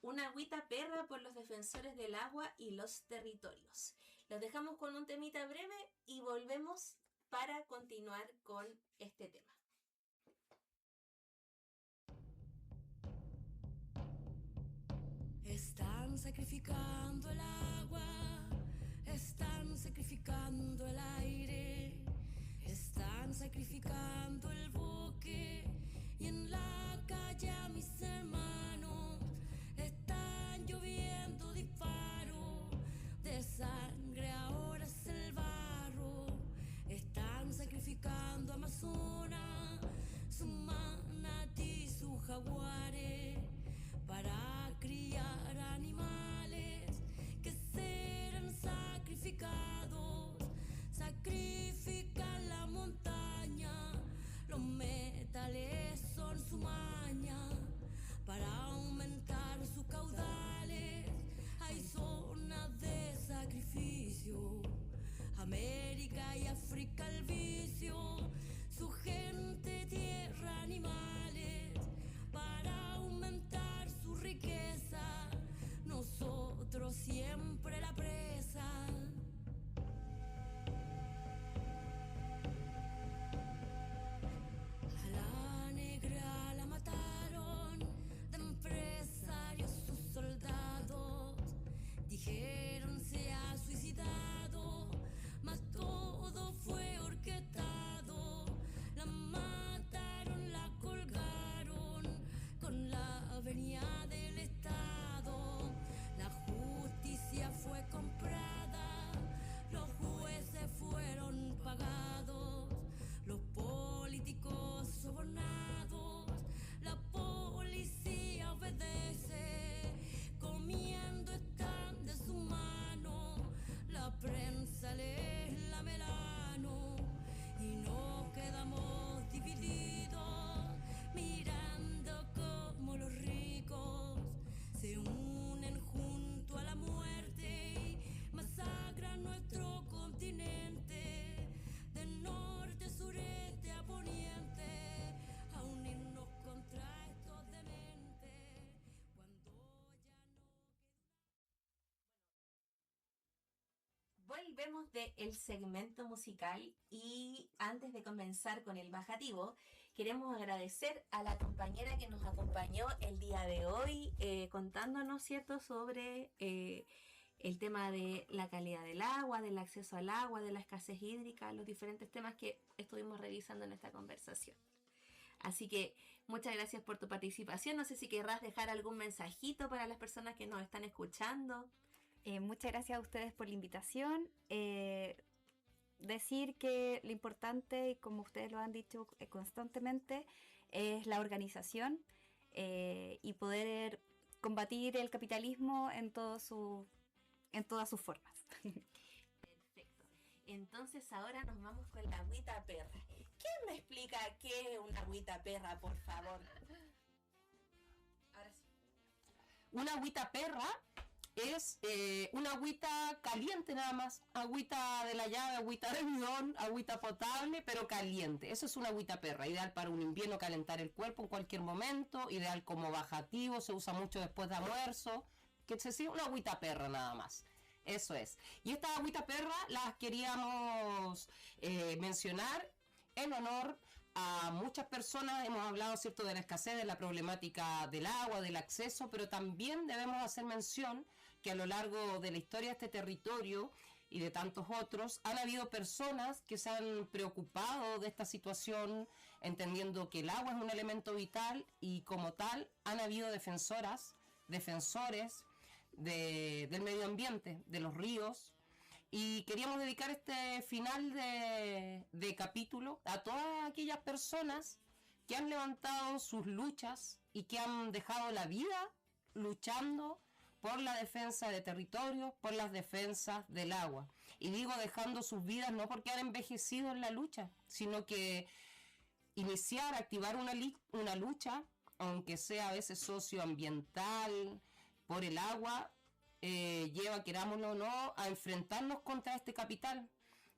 una agüita perra por los defensores del agua y los territorios. Los dejamos con un temita breve y volvemos para continuar con este tema. Están sacrificando el agua, están sacrificando el aire, están sacrificando el bosque, y en la calle a mis hermanos están lloviendo disparos de sangre, ahora es el barro. Están sacrificando Amazonas, su manatí, sus jaguares, para criar animales que serán sacrificados. Sacrifican la montaña volvemos del segmento musical y antes de comenzar con el bajativo, queremos agradecer a la compañera que nos acompañó el día de hoy contándonos, ¿cierto?, sobre el tema de la calidad del agua, del acceso al agua, de la escasez hídrica, los diferentes temas que estuvimos revisando en esta conversación. Así que muchas gracias por tu participación. No sé si querrás dejar algún mensajito para las personas que nos están escuchando. Muchas gracias a ustedes por la invitación. Decir que lo importante, y como ustedes lo han dicho constantemente, es la organización y poder combatir el capitalismo en todas sus formas. Perfecto. Entonces ahora nos vamos con la agüita perra. ¿Quién me explica qué es una agüita perra, por favor? Ahora sí. Una agüita perra es una agüita caliente nada más, agüita de la llave, agüita de bidón, agüita potable, pero caliente. Eso es una agüita perra, ideal para un invierno, calentar el cuerpo en cualquier momento, ideal como bajativo, se usa mucho después de almuerzo, que se sigue una agüita perra nada más. Eso es. Y esta agüita perra las queríamos mencionar en honor a muchas personas. Hemos hablado, ¿cierto?, de la escasez, de la problemática del agua, del acceso, pero también debemos hacer mención que a lo largo de la historia de este territorio y de tantos otros, han habido personas que se han preocupado de esta situación, entendiendo que el agua es un elemento vital y como tal han habido defensores del medio ambiente, de los ríos. Y queríamos dedicar este final de capítulo a todas aquellas personas que han levantado sus luchas y que han dejado la vida luchando por la defensa de territorios, por las defensas del agua. Y digo dejando sus vidas no porque han envejecido en la lucha, sino que activar una lucha, aunque sea a veces socioambiental, por el agua, lleva, querámoslo o no, a enfrentarnos contra este capital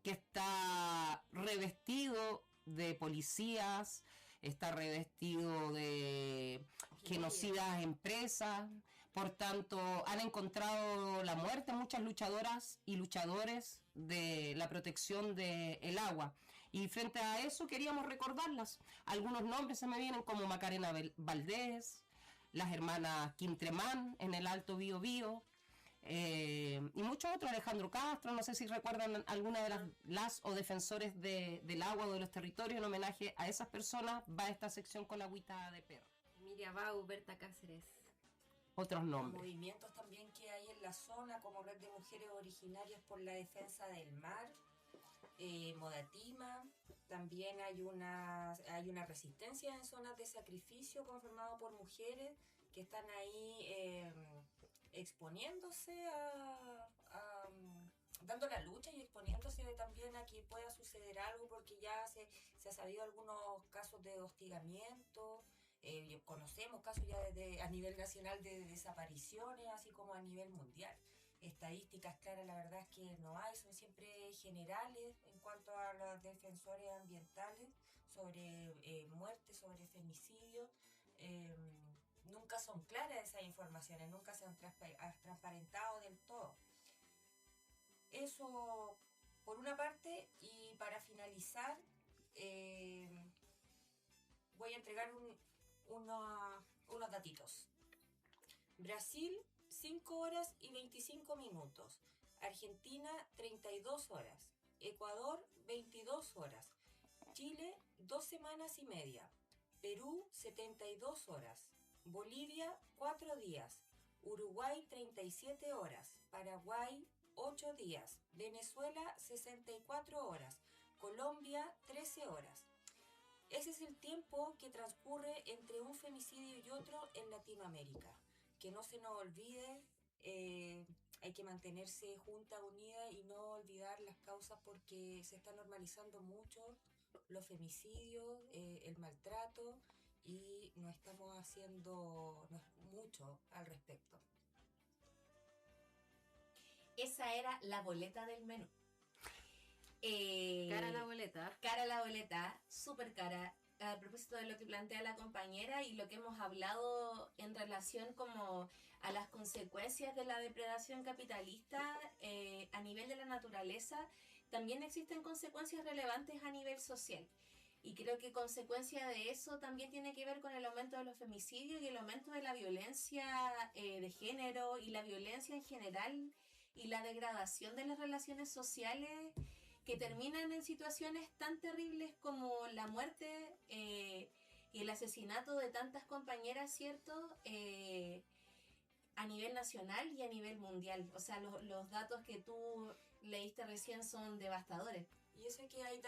que está revestido de policías, está revestido de genocidas empresas. Por tanto, han encontrado la muerte muchas luchadoras y luchadores de la protección del agua. Y frente a eso queríamos recordarlas. Algunos nombres se me vienen como Macarena Valdés, las hermanas Quintremán en el Alto Biobío, y muchos otros, Alejandro Castro. No sé si recuerdan alguna de las o defensores del agua o de los territorios. En homenaje a esas personas va esta sección con la agüita de perro. Emilia Bau, Berta Cáceres. Otros nombres. Movimientos también que hay en la zona, como Red de Mujeres Originarias por la Defensa del Mar, Modatima. También hay una resistencia en zonas de sacrificio conformado por mujeres que están ahí exponiéndose dando la lucha y exponiéndose también a que pueda suceder algo, porque ya se ha sabido algunos casos de hostigamiento. Conocemos casos ya a nivel nacional de desapariciones, así como a nivel mundial. Estadísticas claras, la verdad es que no hay, son siempre generales en cuanto a los defensores ambientales, sobre muertes, sobre femicidios. Nunca son claras esas informaciones, nunca se han transparentado del todo. Eso por una parte, y para finalizar voy a entregar unos datitos. Brasil, 5 horas y 25 minutos. Argentina, 32 horas. Ecuador, 22 horas. Chile, 2 semanas y media. Perú, 72 horas. Bolivia, 4 días. Uruguay, 37 horas. Paraguay, 8 días. Venezuela, 64 horas. Colombia, 13 horas. Ese es el tiempo que transcurre entre un femicidio y otro en Latinoamérica. Que no se nos olvide, hay que mantenerse junta, unida y no olvidar las causas, porque se está normalizando mucho los femicidios, el maltrato, y no estamos haciendo mucho al respecto. Esa era la boleta del menú. Cara la boleta. Cara la boleta, súper cara. a propósito de lo que plantea la compañera y lo que hemos hablado en relación como a las consecuencias de la depredación capitalista a nivel de la naturaleza, también existen consecuencias relevantes a nivel social. Y creo que consecuencia de eso también tiene que ver con el aumento de los femicidios y el aumento de la violencia de género y la violencia en general y la degradación de las relaciones sociales que terminan en situaciones tan terribles como la muerte y el asesinato de tantas compañeras, ¿cierto? A nivel nacional y a nivel mundial. O sea, los datos que tú leíste recién son devastadores. Y eso es que hay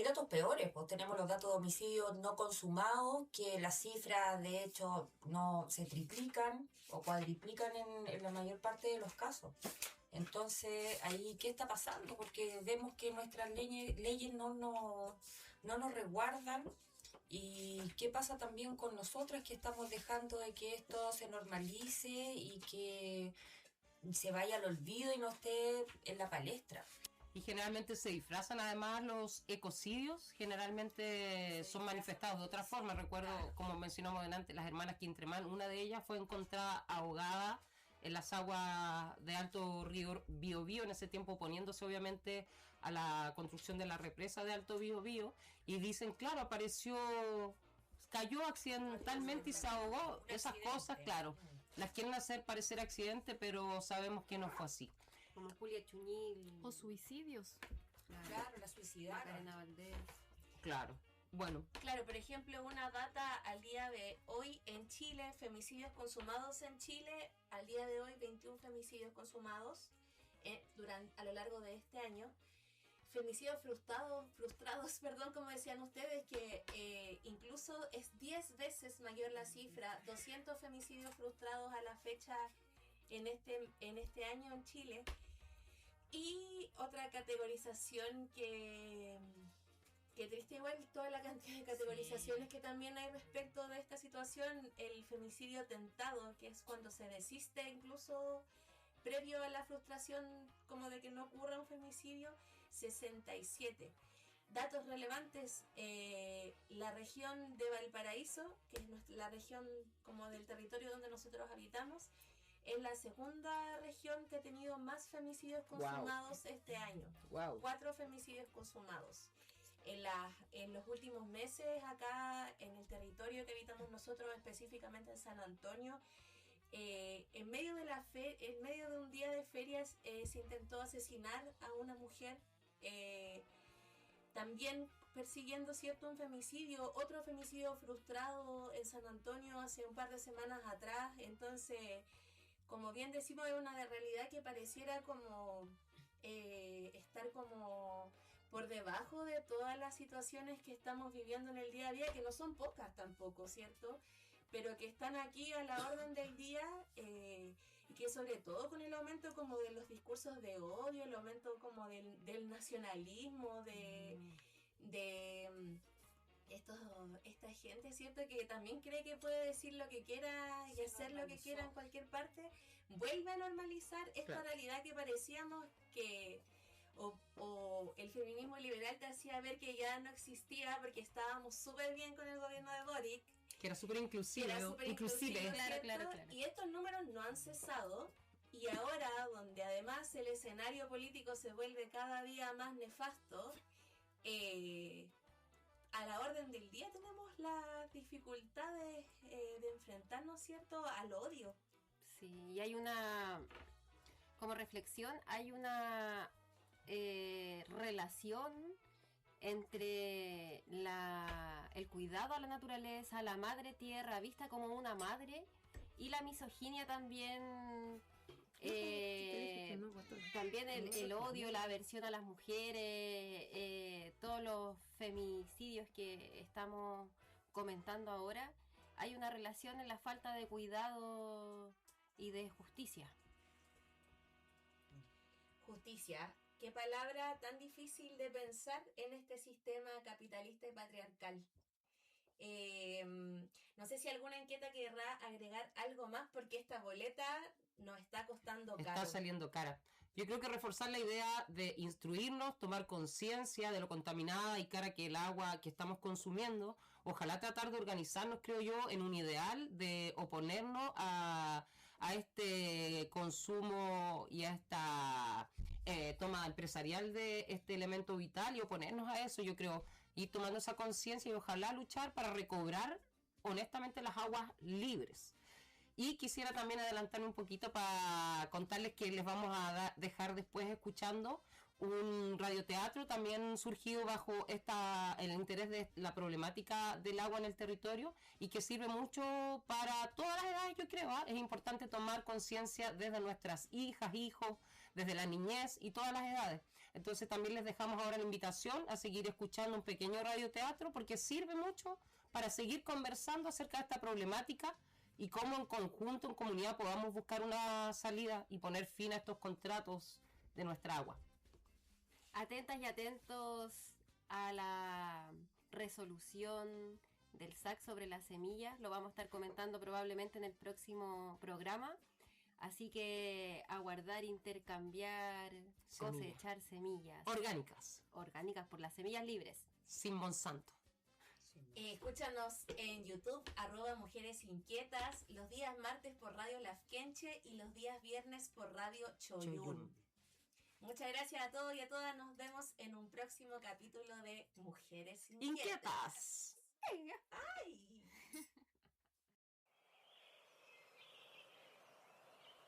datos peores, pues tenemos los datos de homicidios no consumados, que las cifras de hecho no se triplican o cuadriplican en la mayor parte de los casos. Entonces, ahí, ¿qué está pasando? Porque vemos que nuestras leyes no nos resguardan. ¿Y qué pasa también con nosotras, que estamos dejando de que esto se normalice y que se vaya al olvido y no esté en la palestra? Y generalmente se disfrazan, además los ecocidios generalmente son manifestados de otra forma. Recuerdo, como mencionamos antes, las hermanas Quintremán, una de ellas fue encontrada ahogada en las aguas de Alto Río Biobío, en ese tiempo oponiéndose obviamente a la construcción de la represa de Alto Biobío, y dicen, claro, cayó accidentalmente y se ahogó. Esas cosas, claro, las quieren hacer parecer accidente, pero sabemos que no fue así. Como Julia Chuñil. O suicidios. Claro, la suicidaron. Macarena Valdés. Claro. Bueno, Claro, por ejemplo, una data al día de hoy en Chile, femicidios consumados en Chile, al día de hoy 21 femicidios consumados a lo largo de este año. Femicidios frustrados, como decían ustedes, que incluso es 10 veces mayor la cifra, 200 femicidios frustrados a la fecha en este año en Chile. Y otra categorización que triste igual, toda la cantidad de categorizaciones que también hay respecto de esta situación, el femicidio tentado, que es cuando se desiste incluso previo a la frustración como de que no ocurra un femicidio, 67. Datos relevantes, la región de Valparaíso, que es la región como del territorio donde nosotros habitamos, es la segunda región que ha tenido más femicidios consumados este año. 4 femicidios consumados. En los últimos meses, acá en el territorio que habitamos nosotros, específicamente en San Antonio, en medio de un día de ferias se intentó asesinar a una mujer, también persiguiendo un femicidio, otro femicidio frustrado en San Antonio hace un par de semanas atrás. Entonces, como bien decimos, es una realidad que pareciera como estar como por debajo de todas las situaciones que estamos viviendo en el día a día, que no son pocas tampoco, ¿cierto? Pero que están aquí a la orden del día, y que sobre todo con el aumento como de los discursos de odio, el aumento como del nacionalismo, esta gente, ¿cierto? Que también cree que puede decir lo que quiera y hacer lo que quiera en cualquier parte, vuelve a normalizar esta realidad que parecíamos que o el feminismo liberal te hacía ver que ya no existía porque estábamos súper bien con el gobierno de Boric. Que era súper inclusive. Claro. Y estos números no han cesado. Y ahora, donde además el escenario político se vuelve cada día más nefasto, a la orden del día tenemos las dificultades de enfrentarnos, ¿cierto?, al odio. Sí, y hay como reflexión, hay una relación entre el cuidado a la naturaleza, la madre tierra vista como una madre, y la misoginia también, también el odio, la aversión a las mujeres, todos los femicidios que estamos comentando ahora. Hay una relación en la falta de cuidado y de justicia. Justicia. Qué palabra tan difícil de pensar en este sistema capitalista y patriarcal. No sé si alguna inquieta querrá agregar algo más, porque esta boleta nos está costando caro. Está saliendo cara. Yo creo que reforzar la idea de instruirnos, tomar conciencia de lo contaminada y cara que el agua que estamos consumiendo, ojalá tratar de organizarnos, creo yo, en un ideal de oponernos a este consumo y a esta toma empresarial de este elemento vital y oponernos a eso, yo creo, ir tomando esa conciencia y ojalá luchar para recobrar honestamente las aguas libres. Y quisiera también adelantarme un poquito para contarles que les vamos a dejar después escuchando un radioteatro también surgido bajo el interés de la problemática del agua en el territorio y que sirve mucho para todas las edades, yo creo. Es importante tomar conciencia desde nuestras hijas, hijos, desde la niñez y todas las edades. Entonces también les dejamos ahora la invitación a seguir escuchando un pequeño radioteatro porque sirve mucho para seguir conversando acerca de esta problemática y cómo en conjunto, en comunidad, podamos buscar una salida y poner fin a estos contratos de nuestra agua. Atentas y atentos a la resolución del SAC sobre las semillas. Lo vamos a estar comentando probablemente en el próximo programa. Así que aguardar, intercambiar, cosechar semillas. Orgánicas por las semillas libres. Sin Monsanto. Escúchanos en YouTube, @Mujeres Inquietas, los días martes por Radio Lafkenche y los días viernes por Radio Choyún. Muchas gracias a todos y a todas. Nos vemos en un próximo capítulo de Mujeres Inquietas. ¡Ay!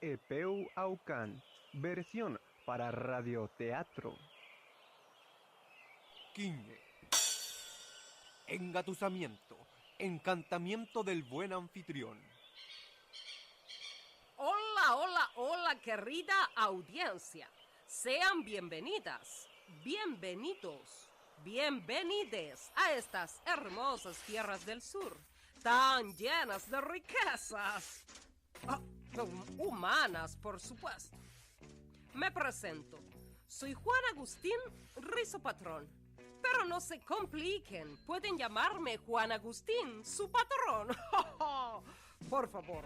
Epeu Aucan, versión para radioteatro. Quiñe. Engatusamiento, encantamiento del buen anfitrión. Hola, hola, hola, querida audiencia. Sean bienvenidas, bienvenidos, bienvenides a estas hermosas tierras del sur, tan llenas de riquezas humanas, por supuesto. Me presento. Soy Juan Agustín Rizo Patrón. Pero no se compliquen, pueden llamarme Juan Agustín, su patrón. Por favor,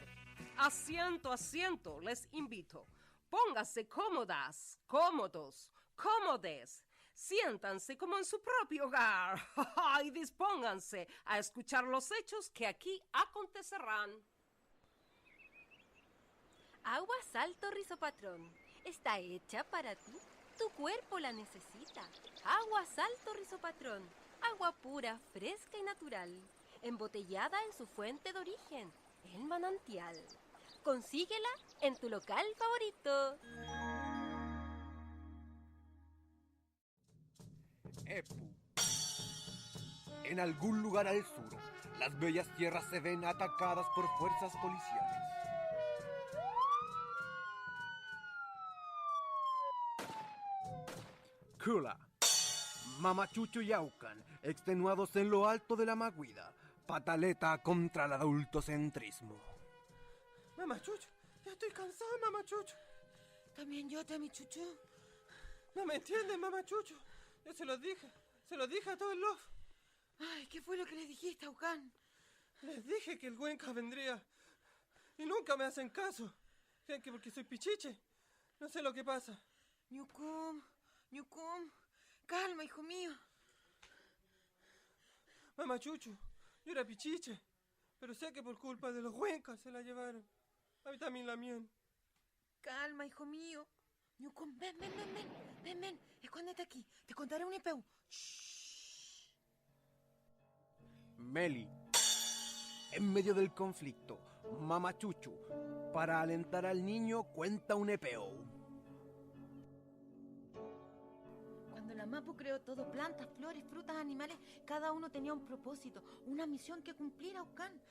asiento, asiento, les invito. Pónganse cómodas, cómodos, cómodes. Siéntanse como en su propio hogar y dispónganse a escuchar los hechos que aquí acontecerán. Agua Salto Rizopatrón está hecha para ti. Tu cuerpo la necesita. Agua Salto Rizopatrón. Agua pura, fresca y natural. Embotellada en su fuente de origen, el manantial. Consíguela en tu local favorito. Epu. En algún lugar al sur, las bellas tierras se ven atacadas por fuerzas policiales. Kula, Mamachucho y Aucan, extenuados en lo alto de la Maguida, pataleta contra el adultocentrismo. Mamachucho, ya estoy cansado, Mamachucho. También yo, Tamichucho. No me entienden, Mamachucho. Yo se lo dije a todo el lof. Ay, ¿qué fue lo que les dijiste, Aucan? Les dije que el Güenca vendría y nunca me hacen caso. Creen que porque soy pichiche. No sé lo que pasa. Ñucum, calma, hijo mío. Mamachucho, yo era pichiche, pero sé que por culpa de los Güencas se la llevaron. A mí también la mien. Calma, hijo mío. Ñucum, ven. Escóndete aquí. Te contaré un epeu. Shh. Meli. En medio del conflicto, Mamachucho, para alentar al niño, cuenta un epeu. Cuando la Mapu creó todo, plantas, flores, frutas, animales, cada uno tenía un propósito, una misión que cumplir, Aucan.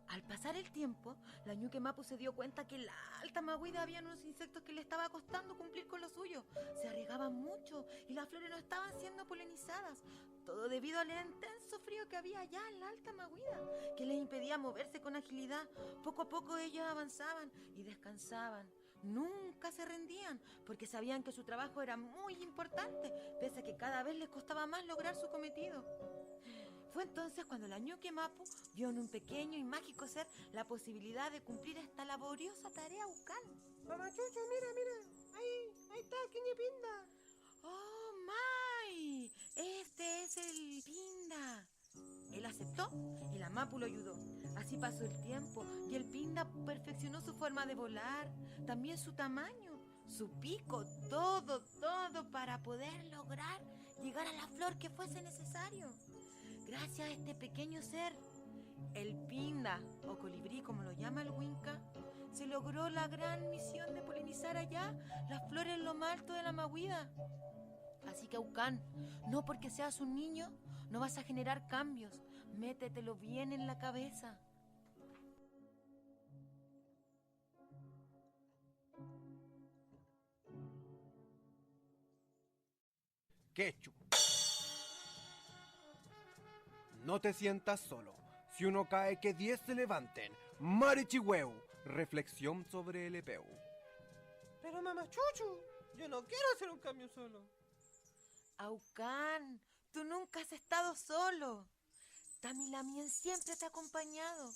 Al pasar el tiempo, la Ñuque Mapu se dio cuenta que en la alta Maguida había unos insectos que le estaba costando cumplir con lo suyo. Se arriesgaban mucho y las flores no estaban siendo polinizadas. Todo debido al intenso frío que había allá en la alta Maguida, que les impedía moverse con agilidad. Poco a poco ellos avanzaban y descansaban. Nunca se rendían, porque sabían que su trabajo era muy importante, pese a que cada vez les costaba más lograr su cometido. Fue entonces cuando la Ñuque Mapu vio en un pequeño y mágico ser la posibilidad de cumplir esta laboriosa tarea, Aucan. Mamachucho, mira, ahí. Ahí está, Quiñipinda. ¡Oh, Mai! Este es el Pinda. Él aceptó y la Mapu lo ayudó. Así pasó el tiempo y el Pinda perfeccionó su forma de volar, también su tamaño, su pico, todo para poder lograr llegar a la flor que fuese necesario. Gracias a este pequeño ser, el Pinda, o colibrí como lo llama el Winca, se logró la gran misión de polinizar allá las flores en lo más alto de la Mahuida. Así que, Aucán, no porque seas un niño, no vas a generar cambios. Métetelo bien en la cabeza. Quechu. No te sientas solo. Si uno cae, que 10 se levanten. Marichihueu. Reflexión sobre el Epeu. Pero Mamachuchu, yo no quiero hacer un cambio solo. Aucán, tú nunca has estado solo. Tamilamien siempre te ha acompañado.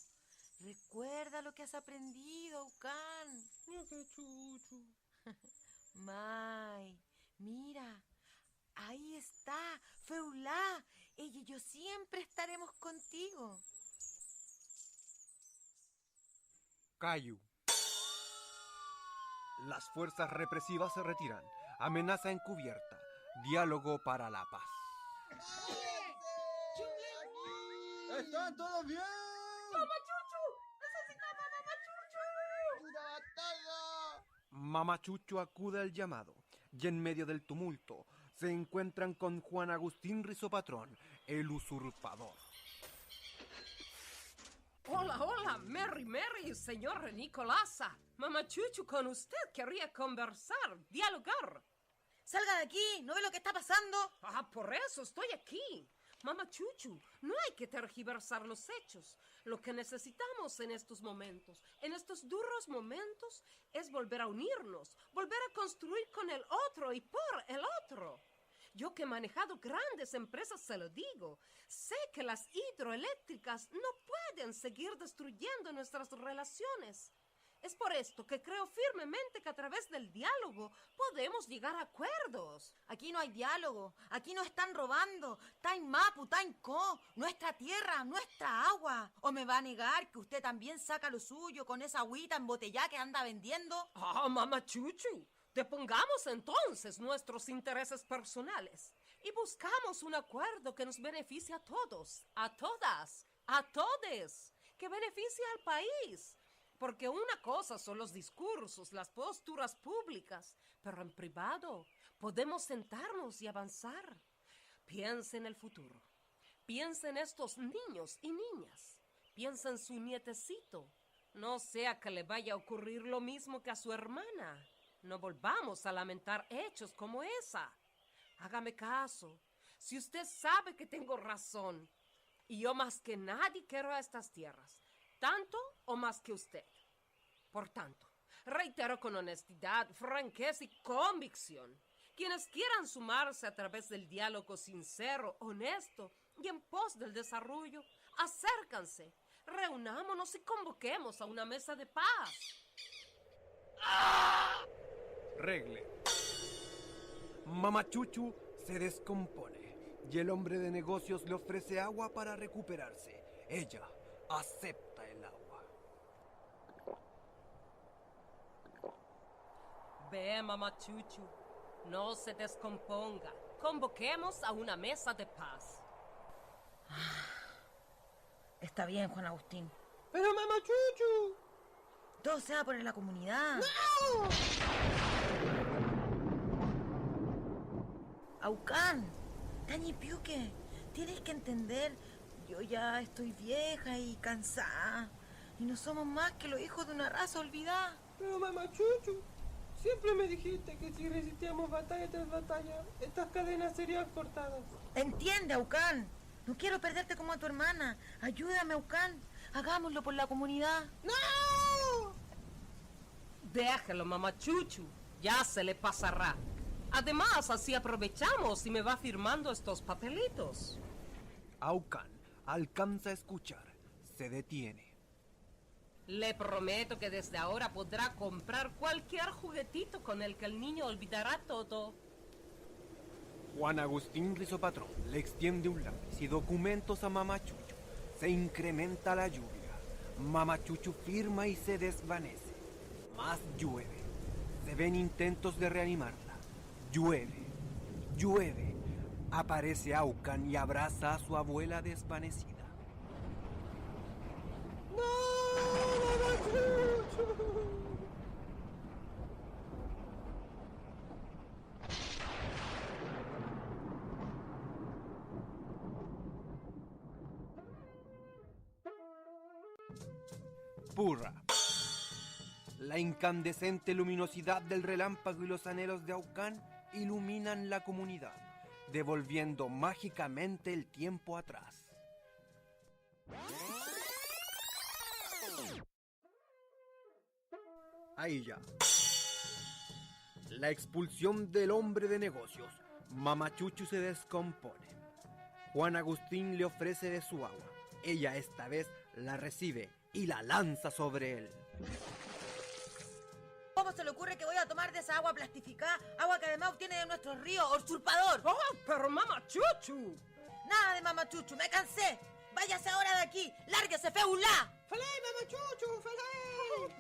Recuerda lo que has aprendido, Aucán. No, qué chuchu. Mai, mira, ahí está, Feulá. Ella y yo siempre estaremos contigo. Cayu. Las fuerzas represivas se retiran. Amenaza encubierta. Diálogo para la paz. ¿Están todos bien? ¡Mamachuchu! ¡Necesitamos a Mamachuchu! ¡Una batalla! Mamachucho acude al llamado y en medio del tumulto se encuentran con Juan Agustín Rizopatrón, el usurpador. Hola, Mary, señor Nicolasa. Mamachuchu con usted quería conversar, dialogar. ¡Salga de aquí! ¿No ve lo que está pasando? Por eso estoy aquí. Mamachuchu, no hay que tergiversar los hechos. Lo que necesitamos en estos momentos, en estos duros momentos, es volver a unirnos, volver a construir con el otro y por el otro. Yo que he manejado grandes empresas se lo digo. Sé que las hidroeléctricas no pueden seguir destruyendo nuestras relaciones. Es por esto que creo firmemente que a través del diálogo podemos llegar a acuerdos. Aquí no hay diálogo, aquí nos están robando. Tain Mapu, Tain Co, nuestra tierra, nuestra agua. ¿O me va a negar que usted también saca lo suyo con esa agüita embotellada que anda vendiendo? Mamachuchu, depongamos entonces nuestros intereses personales y buscamos un acuerdo que nos beneficie a todos, a todas, a todes, que beneficie al país. Porque una cosa son los discursos, las posturas públicas, pero en privado podemos sentarnos y avanzar. Piensa en el futuro. Piensa en estos niños y niñas. Piensa en su nietecito. No sea que le vaya a ocurrir lo mismo que a su hermana. No volvamos a lamentar hechos como esa. Hágame caso. Si usted sabe que tengo razón, y yo más que nadie quiero a estas tierras, tanto o más que usted. Por tanto, reitero con honestidad, franqueza y convicción, quienes quieran sumarse a través del diálogo sincero, honesto y en pos del desarrollo, acércanse, reunámonos y convoquemos a una mesa de paz. Regle. Mamachuchu se descompone y el hombre de negocios le ofrece agua para recuperarse. Ella acepta el agua. Ve, Mamachuchu, no se descomponga. Convoquemos a una mesa de paz. Está bien, Juan Agustín. ¡Pero Mamachuchu! Todo sea por la comunidad. ¡No! Aucán, Tañi Piuque, tienes que entender, yo ya estoy vieja y cansada. Y no somos más que los hijos de una raza olvidada. Pero Mamachuchu, siempre me dijiste que si resistíamos batalla tras batalla, estas cadenas serían cortadas. Entiende, Aucán. No quiero perderte como a tu hermana. Ayúdame, Aucán. Hagámoslo por la comunidad. ¡No! Déjalo, Mamachuchu. Ya se le pasará. Además, así aprovechamos y me va firmando estos papelitos. Aucán alcanza a escuchar. Se detiene. Le prometo que desde ahora podrá comprar cualquier juguetito con el que el niño olvidará todo. Juan Agustín Rizopatrón le extiende un lápiz y documentos a Mamá Chuchu. Se incrementa la lluvia. Mamá Chuchu firma y se desvanece. Más llueve. Se ven intentos de reanimarla. Llueve. Llueve. Aparece Aucan y abraza a su abuela desvanecida. Purra. La incandescente luminosidad del relámpago y los anhelos de Aucan iluminan la comunidad, devolviendo mágicamente el tiempo atrás. Ahí ya. La expulsión del hombre de negocios. Mamá Chuchu se descompone. Juan Agustín le ofrece de su agua. Ella esta vez la recibe y la lanza sobre él. ¿Cómo se le ocurre que voy a tomar de esa agua plastificada? Agua que además obtiene de nuestros ríos, usurpador. ¡Oh, pero Mamá Chuchu! Nada de Mamá Chuchu, me cansé. Váyase ahora de aquí, lárguese, feulá. ¡Falé, Mamá Chuchu, falé!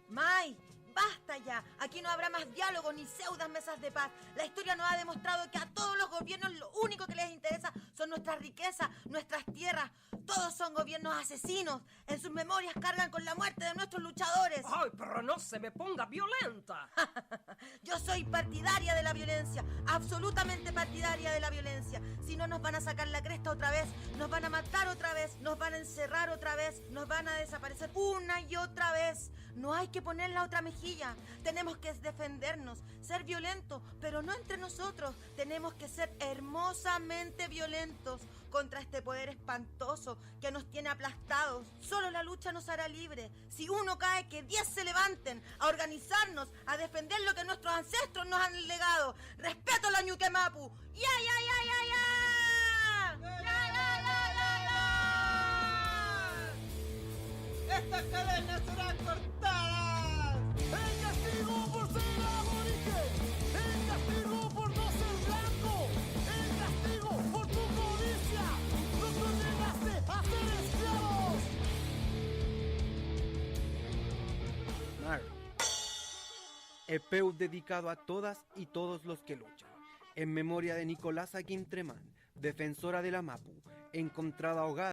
May, basta ya. Aquí no habrá más diálogos ni pseudas mesas de paz. La historia nos ha demostrado que a todos los gobiernos lo único que les interesa son nuestras riquezas, nuestras tierras. Todos son gobiernos asesinos. En sus memorias cargan con la muerte de nuestros luchadores. ¡Ay, pero no se me ponga violenta! Yo soy partidaria de la violencia, absolutamente partidaria de la violencia. Si no, nos van a sacar la cresta otra vez, nos van a matar otra vez, nos van a encerrar otra vez, nos van a desaparecer una y otra vez. No hay que poner la otra mejilla. Tenemos que defendernos, ser violentos, pero no entre nosotros. Tenemos que ser hermosamente violentos contra este poder espantoso que nos tiene aplastados. Solo la lucha nos hará libres. Si uno cae, que 10 se levanten a organizarnos, a defender lo que nuestros ancestros nos han legado. Respeto a la Ñuquemapu. ¡Ya, ya, ya, ya, ya! ¡Ya, ya, ya, ya, ya! ¡Estas cadenas serán cortadas! ¡El castigo por ser aborigen! ¡El castigo por no ser blanco! ¡El castigo por tu codicia! ¡Nos condenaste a ser esclavos! Mar. Epeu dedicado a todas y todos los que luchan. En memoria de Nicolasa Quintremán, defensora de la Mapu, encontrada ahogada